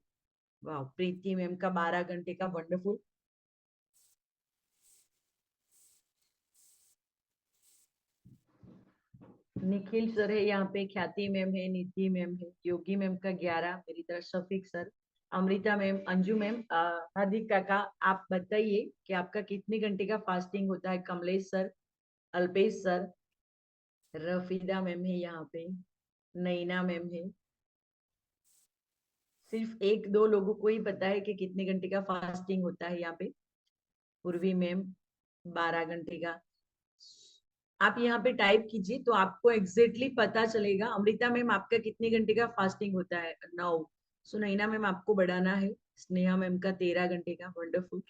वाह, प्रीति मैम का 12 घंटे का, वंडरफुल। निखिल सर है यहाँ पे, ख्याति मैम है, निधि मैम है, योगी मैम का 11, मेरी तरह Shafiq sir, Amrita ma'am, Anju ma'am, Hardik काका, आप बताइए कि आपका कितने घंटे का फास्टिंग होता है। Kamlesh sir, Alpesh sir, Rafida ma'am है यहाँ पे। नैना मैम है। सिर्फ एक दो लोगों को ही पता है कि कितने घंटे का फास्टिंग होता है यहाँ पे। पूर्वी मैम 12 घंटे का। आप यहाँ पे टाइप कीजिए तो आपको एग्जैक्टली पता चलेगा। अमृता मैम आपका कितने घंटे का फास्टिंग होता है? 9। सो नैना मैम आपको बढ़ाना है। स्नेहा मैम का 13 घंटे का। वंडरफुल।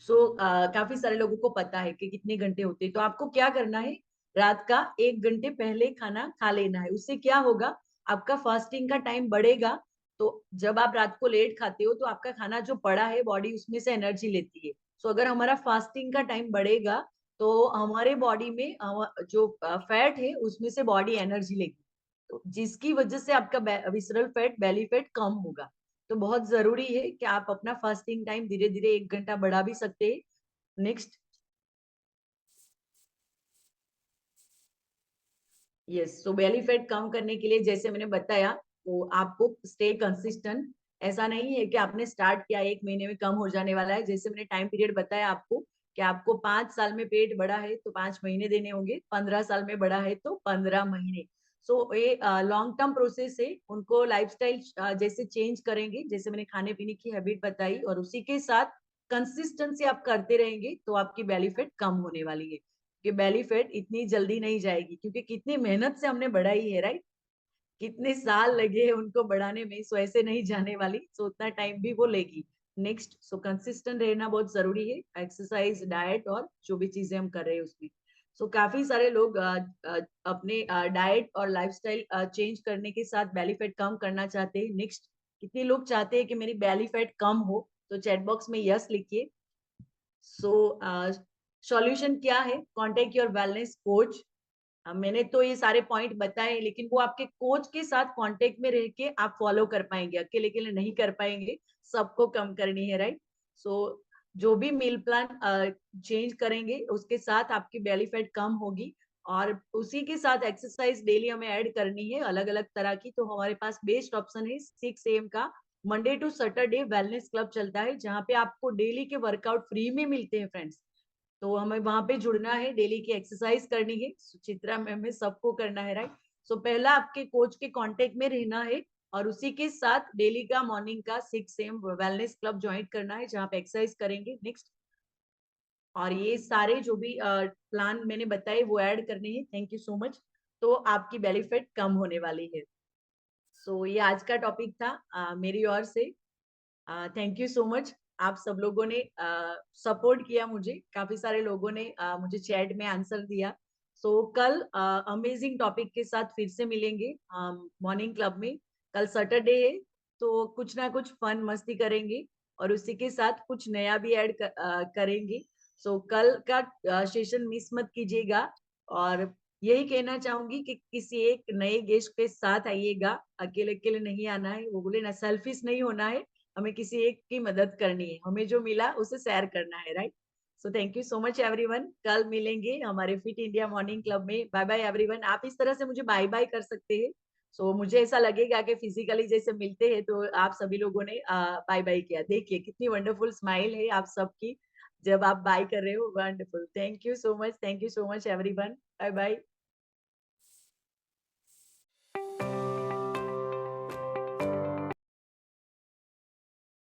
काफी सारे लोगों को पता है कि कितने घंटे होते हैं। तो आपको क्या करना है, रात का 1 घंटे पहले खाना खा लेना है। उससे क्या होगा, आपका फास्टिंग का टाइम बढ़ेगा। तो जब आप रात को लेट खाते हो तो आपका खाना जो पड़ा है बॉडी उसमें से एनर्जी लेती है। सो अगर हमारा फास्टिंग का टाइम बढ़ेगा तो हमारे बॉडी में जो फैट है उसमें से बॉडी एनर्जी लेगी, तो जिसकी वजह से आपका विसरल फैट, बेली फैट कम होगा। तो बहुत जरूरी है कि आप अपना फास्टिंग टाइम धीरे धीरे 1 घंटा बढ़ा भी सकते हैं। नेक्स्ट। यस, सो बेली फैट कम करने के लिए जैसे मैंने बताया, तो आपको स्टे कंसिस्टेंट। ऐसा नहीं है कि आपने स्टार्ट किया 1 महीने में कम हो जाने वाला है। जैसे मैंने टाइम पीरियड बताया आपको कि आपको 5 साल में पेट बढ़ा है तो 5 महीने देने होंगे, 15 साल में बढ़ा है तो 15 महीने। सो ये लॉन्ग टर्म प्रोसेस है। उनको लाइफस्टाइल जैसे चेंज करेंगे, जैसे मैंने खाने पीने की हैबिट बताई, और उसी के साथ कंसिस्टेंसी आप करते रहेंगे तो आपकी बेली फैट कम होने वाली है। कि बेली फैट इतनी जल्दी नहीं जाएगी, क्योंकि कितनी मेहनत से हमने बढ़ाई है, राइट? कितने साल लगे हैं उनको बढ़ाने में। सो ऐसे नहीं जाने वाली, सो उतना टाइम भी वो लेगी। नेक्स्ट। सो कंसिस्टेंट रहना बहुत जरूरी है, एक्सरसाइज, डाइट और जो भी चीजें हम कर रहे हैं उसमें। सो काफी सारे लोग अपने डाइट और लाइफस्टाइल चेंज करने के साथ बेली फैट कम करना चाहते हैं। नेक्स्ट। कितने लोग चाहते हैं कि मेरी बेली फैट कम हो? तो चैट बॉक्स में यस लिखिए। सो सॉल्यूशन क्या है? Contact your wellness coach. मैंने तो ये सारे पॉइंट बताए, लेकिन वो आपके कोच के साथ कांटेक्ट में रह के आप फॉलो कर पाएंगे, अकेले अकेले नहीं कर पाएंगे। सबको कम करनी है, राइट? सो जो भी मील प्लान चेंज करेंगे उसके साथ आपकी बेली फैट कम होगी। और उसी के साथ एक्सरसाइज डेली हमें ऐड करनी है, अलग अलग तरह की। तो हमारे पास बेस्ट ऑप्शन है 6 AM का Monday to Saturday wellness club चलता है, जहाँ पे आपको डेली के वर्कआउट फ्री में मिलते हैं फ्रेंड्स। तो हमें वहां पे जुड़ना है, डेली की एक्सरसाइज करनी है। सुचित्रा मैम में सबको करना है, राइट? सो पहला आपके कोच के कांटेक्ट में रहना है, और उसी के साथ डेली का मॉर्निंग का 6 AM वेलनेस क्लब ज्वाइन करना है, जहाँ पे एक्सरसाइज करेंगे। नेक्स्ट। और ये सारे जो भी प्लान मैंने बताए वो ऐड करने हैं। Thank you so much. तो आपकी बेली फैट कम होने वाली है। सो ये आज का टॉपिक था मेरी ओर से। Thank you so much. आप सब लोगों ने सपोर्ट किया मुझे, काफी सारे लोगों ने मुझे चैट में आंसर दिया। कल अमेजिंग टॉपिक के साथ फिर से मिलेंगे मॉर्निंग क्लब में। कल सैटरडे है, तो कुछ ना कुछ फन मस्ती करेंगे, और उसी के साथ कुछ नया भी ऐड करेंगे। कल का सेशन मिस मत कीजिएगा। और यही कहना चाहूंगी कि किसी एक नए गेस्ट के साथ आइएगा, अकेले अकेले नहीं आना है। वो बोले ना, सेल्फिश नहीं होना है, हमें किसी एक की मदद करनी है, हमें जो मिला उसे शेयर करना है, right? So thank you so much everyone. कल मिलेंगे हमारे फिट इंडिया मॉर्निंग क्लब में। Bye bye everyone. आप इस तरह से मुझे बाय बाय कर सकते हैं। मुझे ऐसा लगेगा कि फिजिकली जैसे मिलते हैं, तो आप सभी लोगों ने बाय बाय किया। देखिए कितनी वंडरफुल स्माइल है आप सबकी जब आप बाय कर रहे हो। Wonderful. Thank you so much, thank you so much everyone. Bye bye.